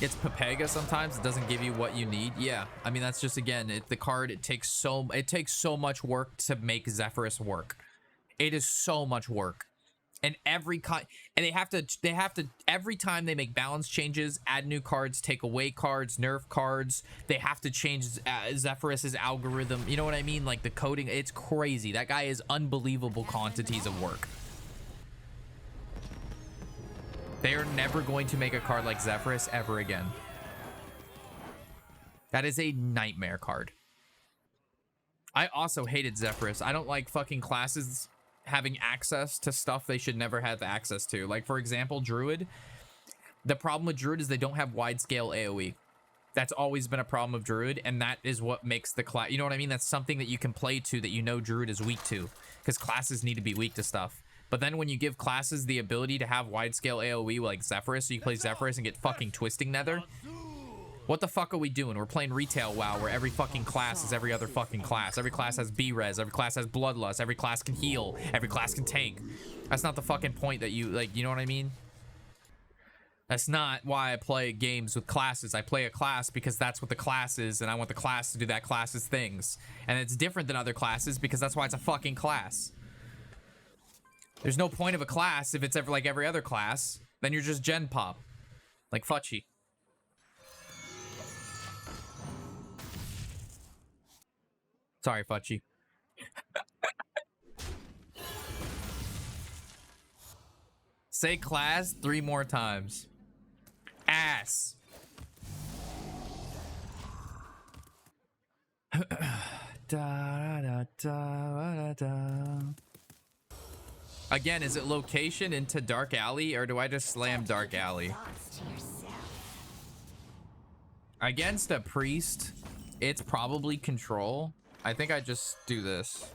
It's Pepega sometimes. It doesn't give you what you need. Yeah, I mean, that's just, again, the card, it takes so much work to make Zephyrus work. It is so much work. And they have to every time they make balance changes, add new cards, take away cards, nerf cards, they have to change Zephyrus's algorithm. You know what I mean? Like, the coding, it's crazy. That guy is unbelievable quantities of work. They are never going to make a card like Zephyrus ever again. That is a nightmare card. I also hated Zephyrus. I don't like fucking classes having access to stuff they should never have access to. Like, for example, Druid. The problem with Druid is they don't have wide scale AoE. That's always been a problem of Druid, and that is what makes the class... You know what I mean? That's something that you can play to that you know Druid is weak to. Because classes need to be weak to stuff. But then when you give classes the ability to have wide-scale AoE like Zephyrus, so you play Zephyrus and get fucking Twisting Nether, what the fuck are we doing? We're playing retail WoW where every fucking class is every other fucking class. Every class has B-Res, every class has Bloodlust, every class can heal, every class can tank. That's not the fucking point that you, like, you know what I mean? That's not why I play games with classes. I play a class because that's what the class is, and I want the class to do that class's things. And it's different than other classes because that's why it's a fucking class. There's no point of a class if it's ever like every other class. Then you're just gen pop. Like Fuchi. Sorry, Fuchi. Say class 3 more times. Ass. da, da, da, da, da. Again, is it location into Dark Alley, or do I just slam Dark Alley? Against a priest, it's probably control. I think I just do this.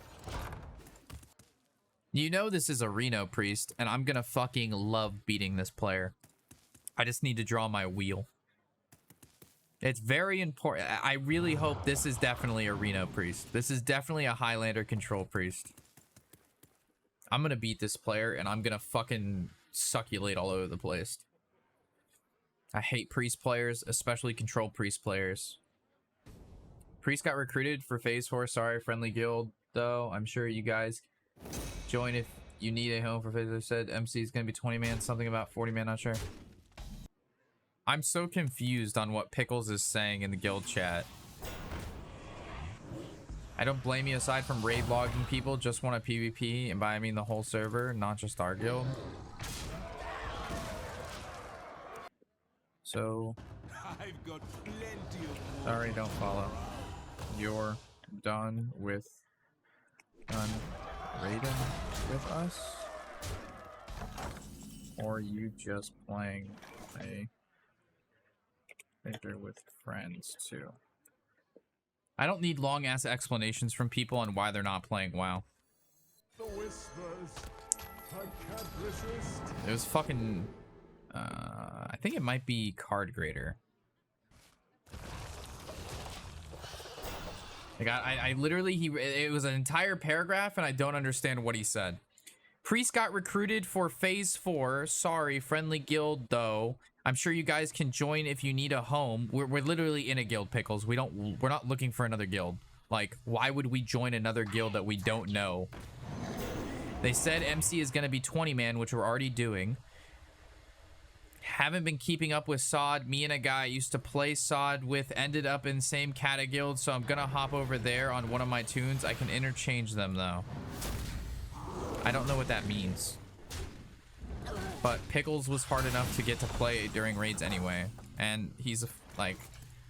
You know this is a Reno priest, and I'm gonna fucking love beating this player. I just need to draw my wheel. It's very important. I really hope this is definitely a Reno priest. This is definitely a Highlander control priest. I'm gonna beat this player, and I'm gonna fucking succulate all over the place. I hate priest players, especially control priest players. Priest got recruited for phase 4. Sorry, friendly guild, though. I'm sure you guys join if you need a home for phase 4. Said MC is going to be 20 man, something about 40 man, not sure. I'm so confused on what Pickles is saying in the guild chat. I don't blame you. Aside from raid logging people, just want a PvP, and by I mean the whole server, not just our guild. So, I've got plenty of sorry, don't follow. You're done raiding with us? Or you just playing a victor with friends too? I don't need long ass explanations from people on why they're not playing WoW. The whispers. I can't resist. It was fucking I think it might be card grader. Like I literally it was an entire paragraph and I don't understand what he said. Priest got recruited for phase 4. Sorry, friendly guild though. I'm sure you guys can join if you need a home. We're literally in a guild, Pickles. We're not looking for another guild. Like, why would we join another guild that we don't know? They said MC is gonna be 20 man, which we're already doing. Haven't been keeping up with SOD. Me and a guy I used to play SOD with ended up in same cata guild, so I'm gonna hop over there on one of my tunes. I can interchange them though. I don't know what that means. But Pickles was hard enough to get to play during raids anyway. And he's like,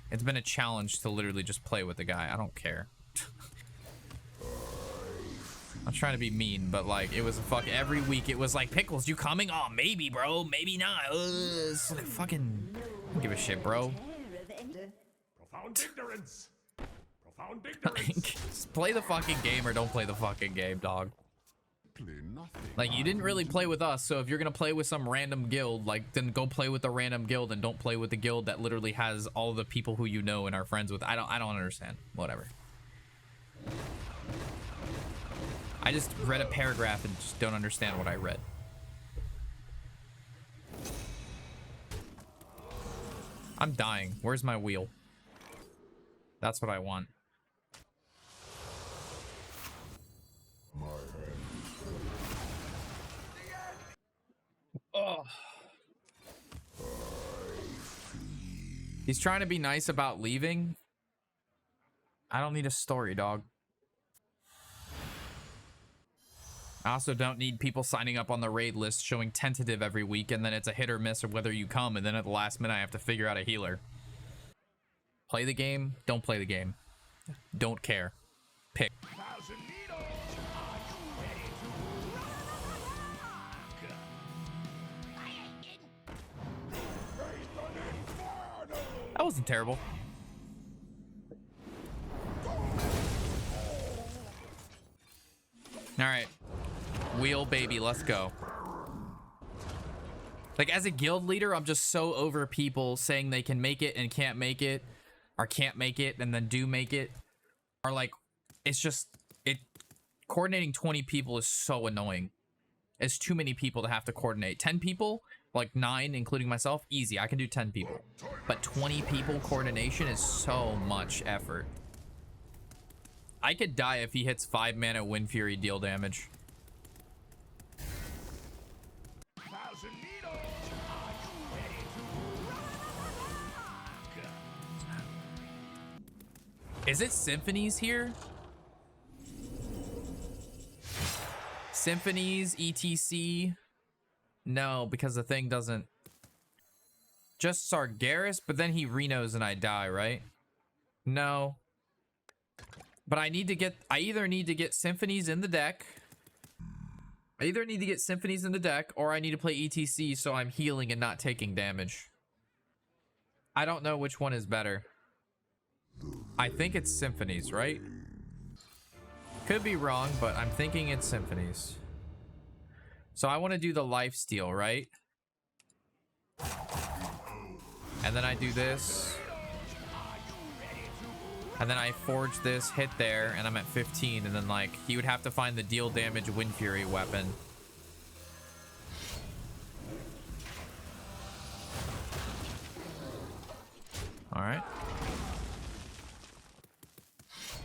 it's been a challenge to literally just play with the guy. I don't care. I'm trying to be mean, but like, it was every week it was like, Pickles, you coming? Oh, maybe, bro. Maybe not. It's like, fucking, I don't give a shit, bro. profound ignorance. Profound ignorance. Just play the fucking game or don't play the fucking game, dog. Like, you didn't really play with us, so if you're gonna play with some random guild, like, then go play with the random guild and don't play with the guild that literally has all the people who you know and are friends with. I don't understand. Whatever. I just read a paragraph and just don't understand what I read. I'm dying. Where's my wheel? That's what I want. Oh. He's trying to be nice about leaving. I don't need a story, dog. I also don't need people signing up on the raid list showing tentative every week, and then it's a hit or miss of whether you come, and then at the last minute I have to figure out a healer. Play the game, don't play the game. Don't care. Pick. That wasn't terrible. Alright. Wheel baby, let's go. Like, as a guild leader, I'm just so over people saying they can make it and can't make it, or can't make it and then do make it. Or like, it's just, coordinating 20 people is so annoying. It's too many people to have to coordinate. 10 people, like 9 including myself, easy, I can do 10 people. But 20 people coordination is so much effort. I could die if he hits 5 mana Wind Fury deal damage. Is it symphonies here? Symphonies, ETC? No, because the thing doesn't. Just Sargeras, but then he Renos and I die, right? No. But I either need to get symphonies in the deck. I either need to get symphonies in the deck, or I need to play ETC so I'm healing and not taking damage. I don't know which one is better. I think it's symphonies, right? Could be wrong, but I'm thinking it's symphonies. So I want to do the lifesteal, right? And then I do this. And then I forge this, hit there, and I'm at 15. And then, like, he would have to find the deal damage Wind Fury weapon. All right.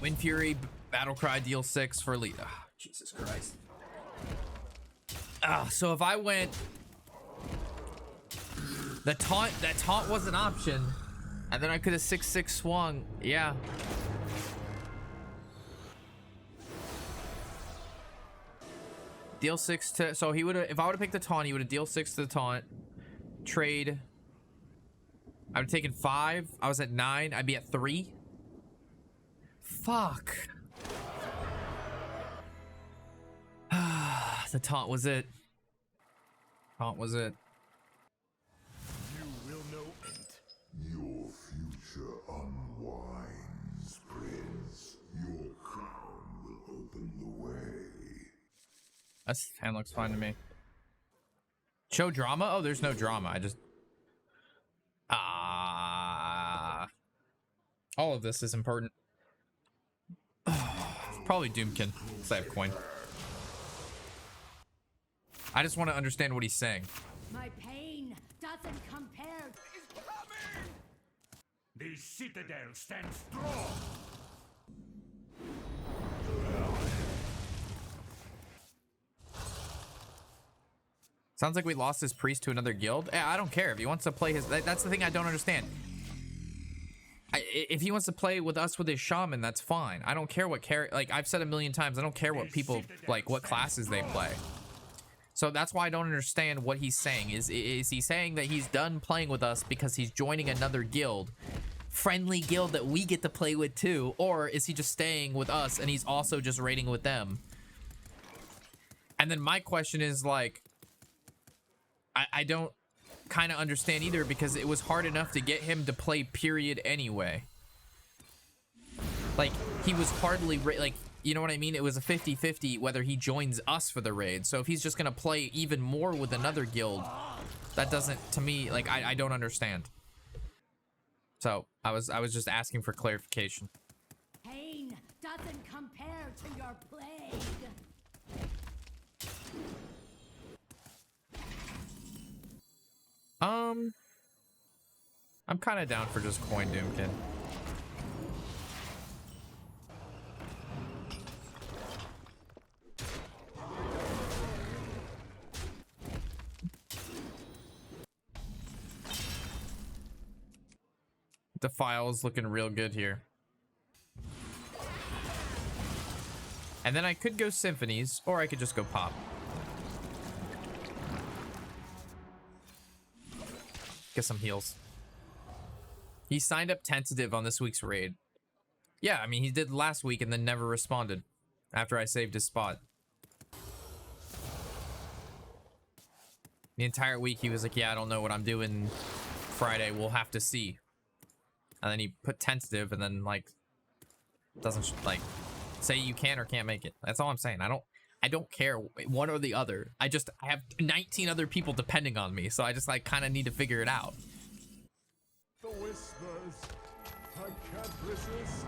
Wind Fury, Battle Cry, deal 6 for elite. Oh, Jesus Christ. So if I went, that taunt was an option, and then I could have 6/6 swung. Yeah. Deal 6 to, so he would have, if I would have picked the taunt, he would have deal 6 to the taunt. Trade. I would have taken 5. I was at 9. I'd be at 3. Fuck. The taunt was it. Taunt was it. You will know it. Your future unwinds, Prince. Your crown will open the way. That's 10 looks fine to me. Show drama? Oh, there's no drama. I just all of this is important. Probably Doomkin, because I have coin. I just want to understand what he's saying. My pain doesn't compare. The citadel stands strong. Sounds like we lost his priest to another guild. I don't care if he wants to play his. That's the thing I don't understand. If he wants to play with us with his shaman, that's fine. I don't care what like I've said a million times, I don't care what people like, what classes they play. So that's why I don't understand what he's saying. Is he saying that he's done playing with us because he's joining another guild, friendly guild that we get to play with too, or is he just staying with us and he's also just raiding with them? And then my question is like, I don't kind of understand either, because it was hard enough to get him to play period anyway. Like, he was hardly like, you know what I mean? It was a 50-50 whether he joins us for the raid. So if he's just gonna play even more with another guild, that doesn't, to me, like, I don't understand. So I was just asking for clarification. Pain doesn't compare to your plague. I'm kind of down for just coin Doomkin. The file is looking real good here. And then I could go symphonies, or I could just go pop. Get some heals. He signed up tentative on this week's raid. Yeah, I mean, he did last week and then never responded after I saved his spot. The entire week he was like, yeah, I don't know what I'm doing Friday. We'll have to see. And then he put tentative and then like doesn't like say you can or can't make it. That's all I'm saying. I don't care one or the other. I have 19 other people depending on me, so I just like kind of need to figure it out. The whispers. I can't resist.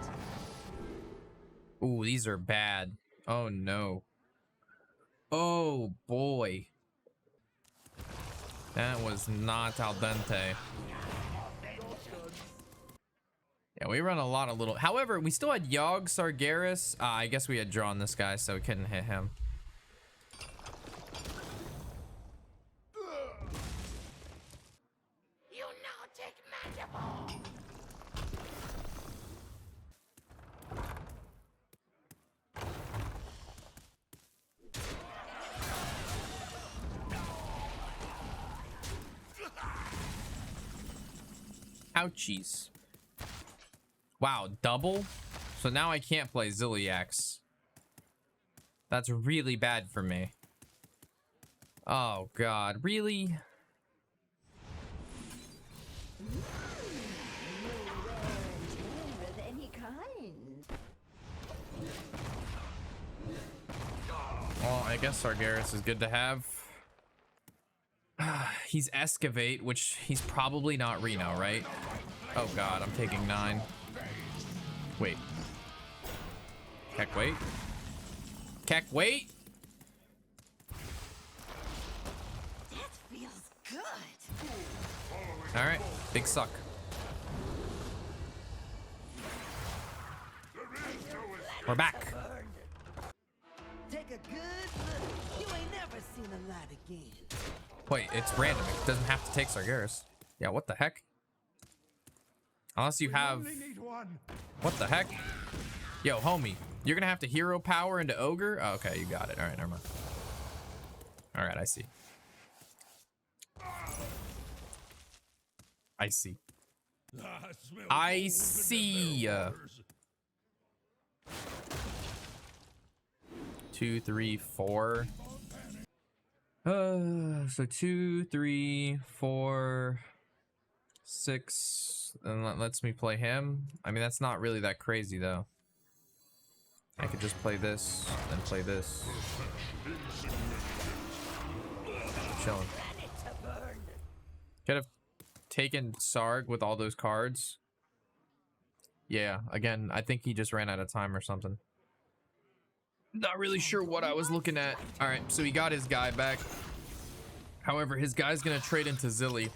Ooh, these are bad. Oh no. Oh boy. That was not al dente. Yeah, we run a lot of little. However, we still had Yogg Sargeras. I guess we had drawn this guy, so we couldn't hit him. You now take mandible. Ouchies. Wow, double? So now I can't play Zilliax. That's really bad for me. Oh god, really? Of any kind. Well, I guess Sargeras is good to have. He's Excavate, which he's probably not Reno, right? Oh god, I'm taking 9. Wait. Keck, wait. Keck, wait! That feels good. Alright, big suck. We're back. Take a good look. You ain't never seen a light again. Wait, it's random. It doesn't have to take Sargeras. Yeah, what the heck? Unless you have... Only need one. What the heck? Yo, homie, you're gonna have to hero power into Ogre? Oh, okay, you got it. All right, never mind. All right, I see. I see. Smell I gold in see. their doors. 2, 3, 4. So 2, 3, 4, 6, and that lets me play him. I mean, that's not really that crazy though. I could just play this, then play this. Chilling. Could have taken Sarg with all those cards. Yeah, again, I think he just ran out of time or something. Not really sure what I was looking at. All right, so he got his guy back. However, his guy's gonna trade into Zilly.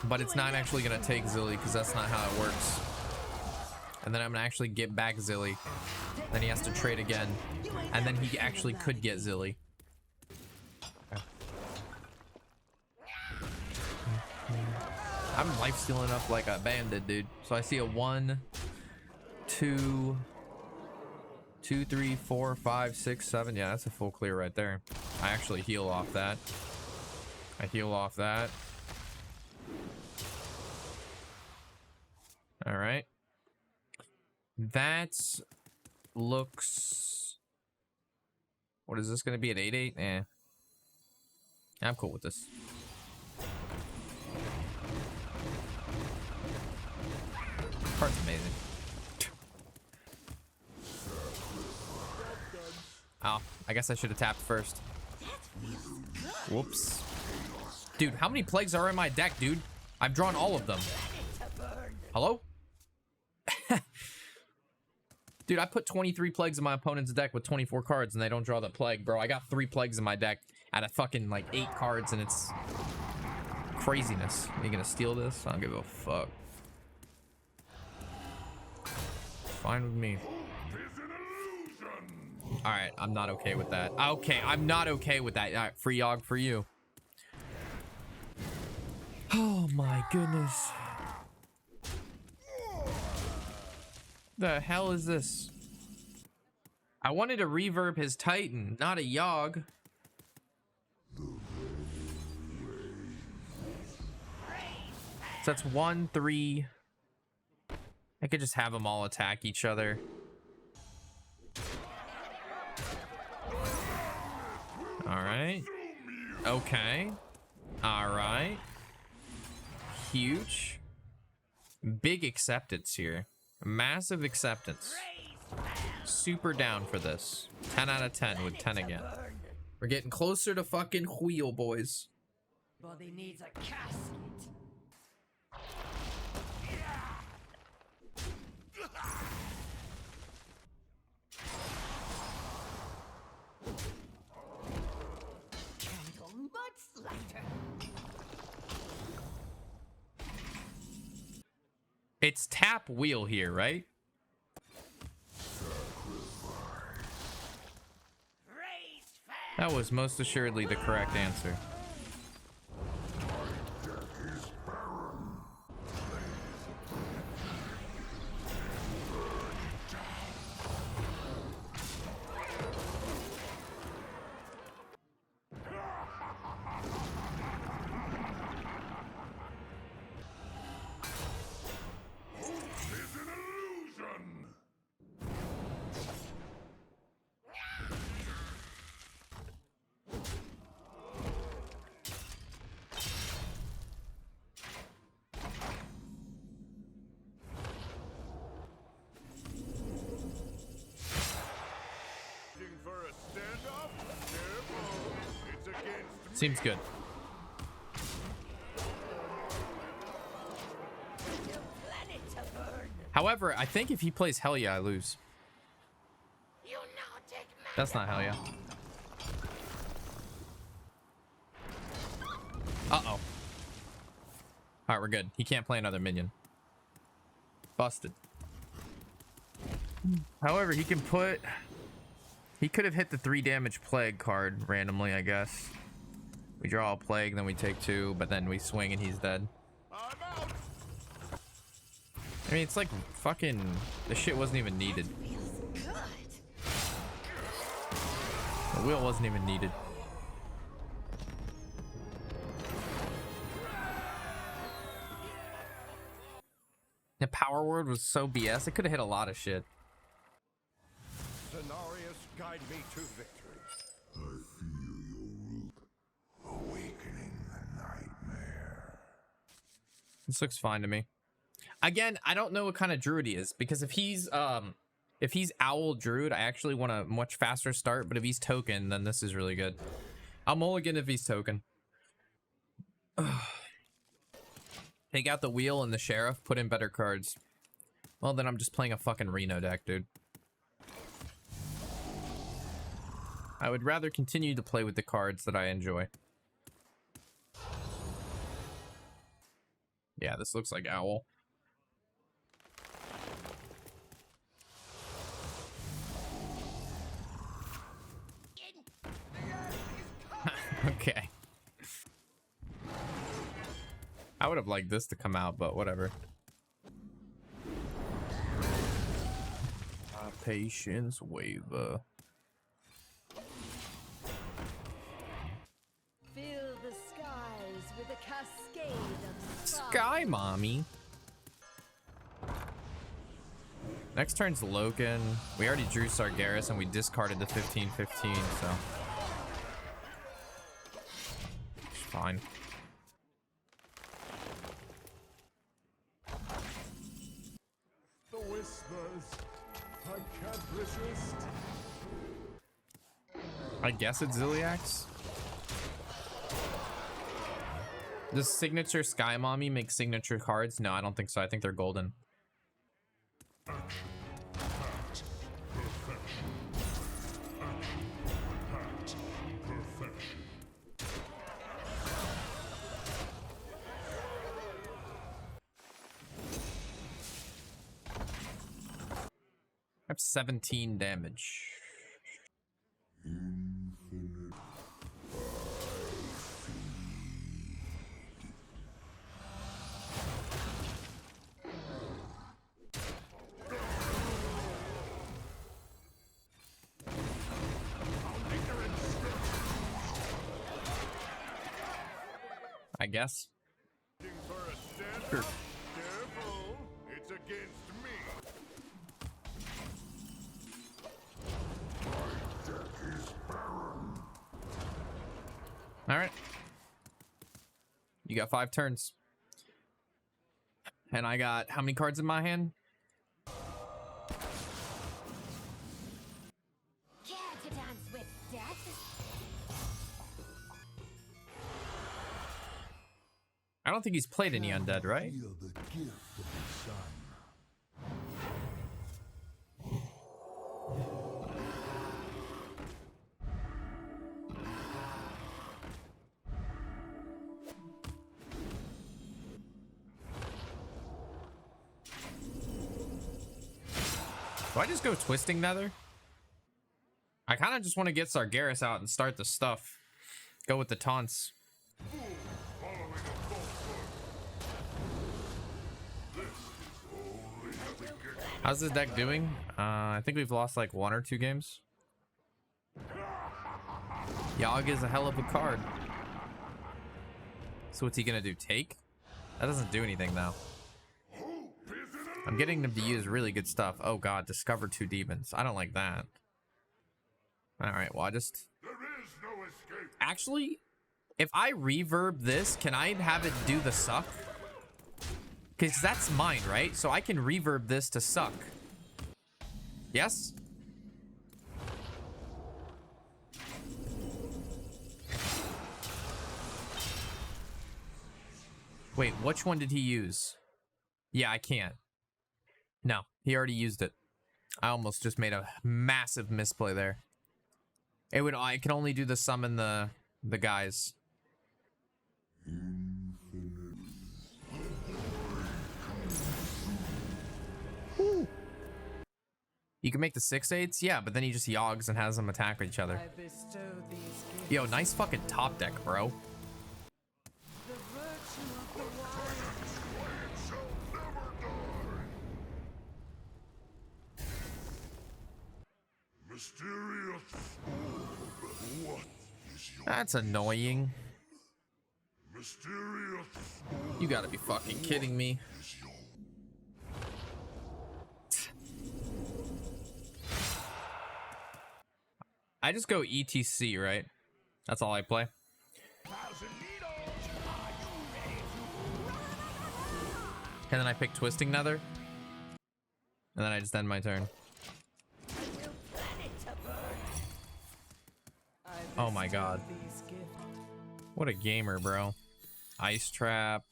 But it's not actually gonna take Zilly because that's not how it works. And then I'm gonna actually get back Zilly. Then he has to trade again. And then he actually could get Zilly. Okay. I'm lifestealing up like a bandit, dude. So I see a 1, 2, 2, 3, 4, 5, 6, 7. Yeah, that's a full clear right there. I actually heal off that. I heal off that. All right. That looks... What is this going to be at 8-8? Eh. I'm cool with this. Card's amazing. Oh, I guess I should have tapped first. Whoops. Dude, how many plagues are in my deck, dude? I've drawn all of them. Hello? Dude, I put 23 plagues in my opponent's deck with 24 cards and they don't draw the plague, bro. I got 3 plagues in my deck out of fucking like 8 cards and it's craziness. Are you gonna steal this? I don't give a fuck. Fine with me. Alright, I'm not okay with that. Okay, I'm not okay with that. Alright, free Yogg for you. Oh my goodness. The hell is this? I wanted to reverb his Titan, not a Yogg. So that's 1, 3. I could just have them all attack each other. All right. Okay. All right. Huge. Big acceptance here. Massive acceptance. Super down for this. 10 out of 10 with 10 again. We're getting closer to fucking wheel, boys. Body needs a casket. Candle mudslider. It's tap wheel here, right? That was most assuredly the correct answer. Seems good. However, I think if he plays Hell Yeah, I lose. That's not Hell Yeah. Uh-oh. Alright, we're good. He can't play another minion. Busted. However, he can put... He could have hit the 3 damage plague card randomly, I guess. We draw a plague, then we take 2, but then we swing and he's dead. I mean, it's like fucking... This shit wasn't even needed. The wheel wasn't even needed. The power word was so BS. It could have hit a lot of shit. Cenarius, guide me to victory. I feel your root awakening the nightmare. This looks fine to me. Again, I don't know what kind of druid he is, because if he's owl druid, I actually want a much faster start, but if he's token, then this is really good. I'll mulligan if he's token. Take out the wheel and the sheriff, put in better cards. Well, then I'm just playing a fucking Reno deck, dude. I would rather continue to play with the cards that I enjoy. Yeah, this looks like owl. Okay. I would have liked this to come out, but whatever. Patience waiver. Fill the skies with a cascade of Sky Mommy. Next turn's Loken. We already drew Sargeras and we discarded the 15/15, so it's fine. The whispers. I can't resist. I guess it's Ziliax. Does signature Sky Mommy make signature cards? No, I don't think so. I think they're golden. I have 17 damage. I guess. For a stand Sure. Careful, it's against me. All right. You got 5 turns. And I got how many cards in my hand? Care to dance with death? I don't think he's played any undead, right? Feel the gift of the sun. Do I just go Twisting Nether? I kind of just want to get Sargeras out and start the stuff. Go with the taunts. How's this deck doing? I think we've lost like 1 or 2 games. Yogg is a hell of a card. So what's he gonna do? Take? That doesn't do anything though. I'm getting them to use really good stuff. Oh god, discover 2 demons. I don't like that. Alright, well I just... There is no escape. Actually, if I reverb this, can I have it do the suck? Because that's mine, right? So I can reverb this to suck. Yes? Wait, which one did he use? Yeah, I can't. No, he already used it. I almost just made a massive misplay there. It would. I can only do the summon the guys. Woo. You can make the 6/8s, yeah, but then he just yogs and has them attack each other. I bestow these gifts. Yo, nice fucking top deck, bro. The virtue of the wild. Mysterious orb. What is your That's annoying. mysterious You gotta be fucking kidding me. is your I just go ETC, right? That's all I play. And then I pick Twisting Nether. And then I just end my turn. Oh my god. These gifts. What a gamer, bro. Ice Trap,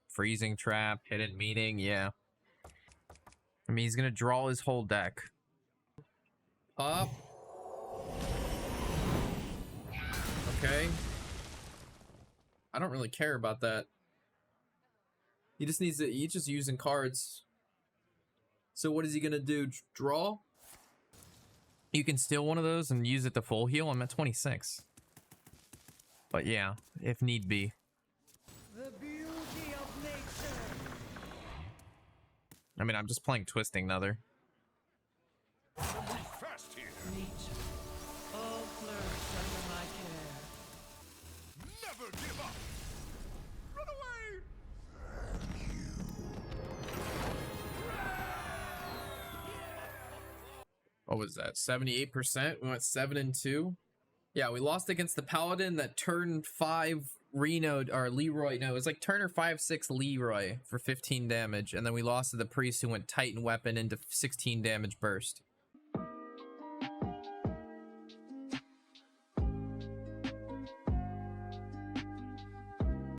Freezing Trap, Hidden Meeting, yeah. I mean, he's gonna draw his whole deck. Up. Okay. I don't really care about that. He just needs to, he's just using cards. So what is he gonna do? Draw? You can steal one of those and use it to full heal. I'm at 26. But yeah, if need be. The beauty of nature. I mean, I'm just playing Twisting Nether. fast here. Nature. All flourish under my care. Never give up. Run away. What was that? 78%? We went 7-2. Yeah, we lost against the Paladin that turn 5 Reno or Leroy. No, it was like turner 5/6 Leroy for 15 damage, and then we lost to the Priest who went Titan Weapon into 16 damage burst.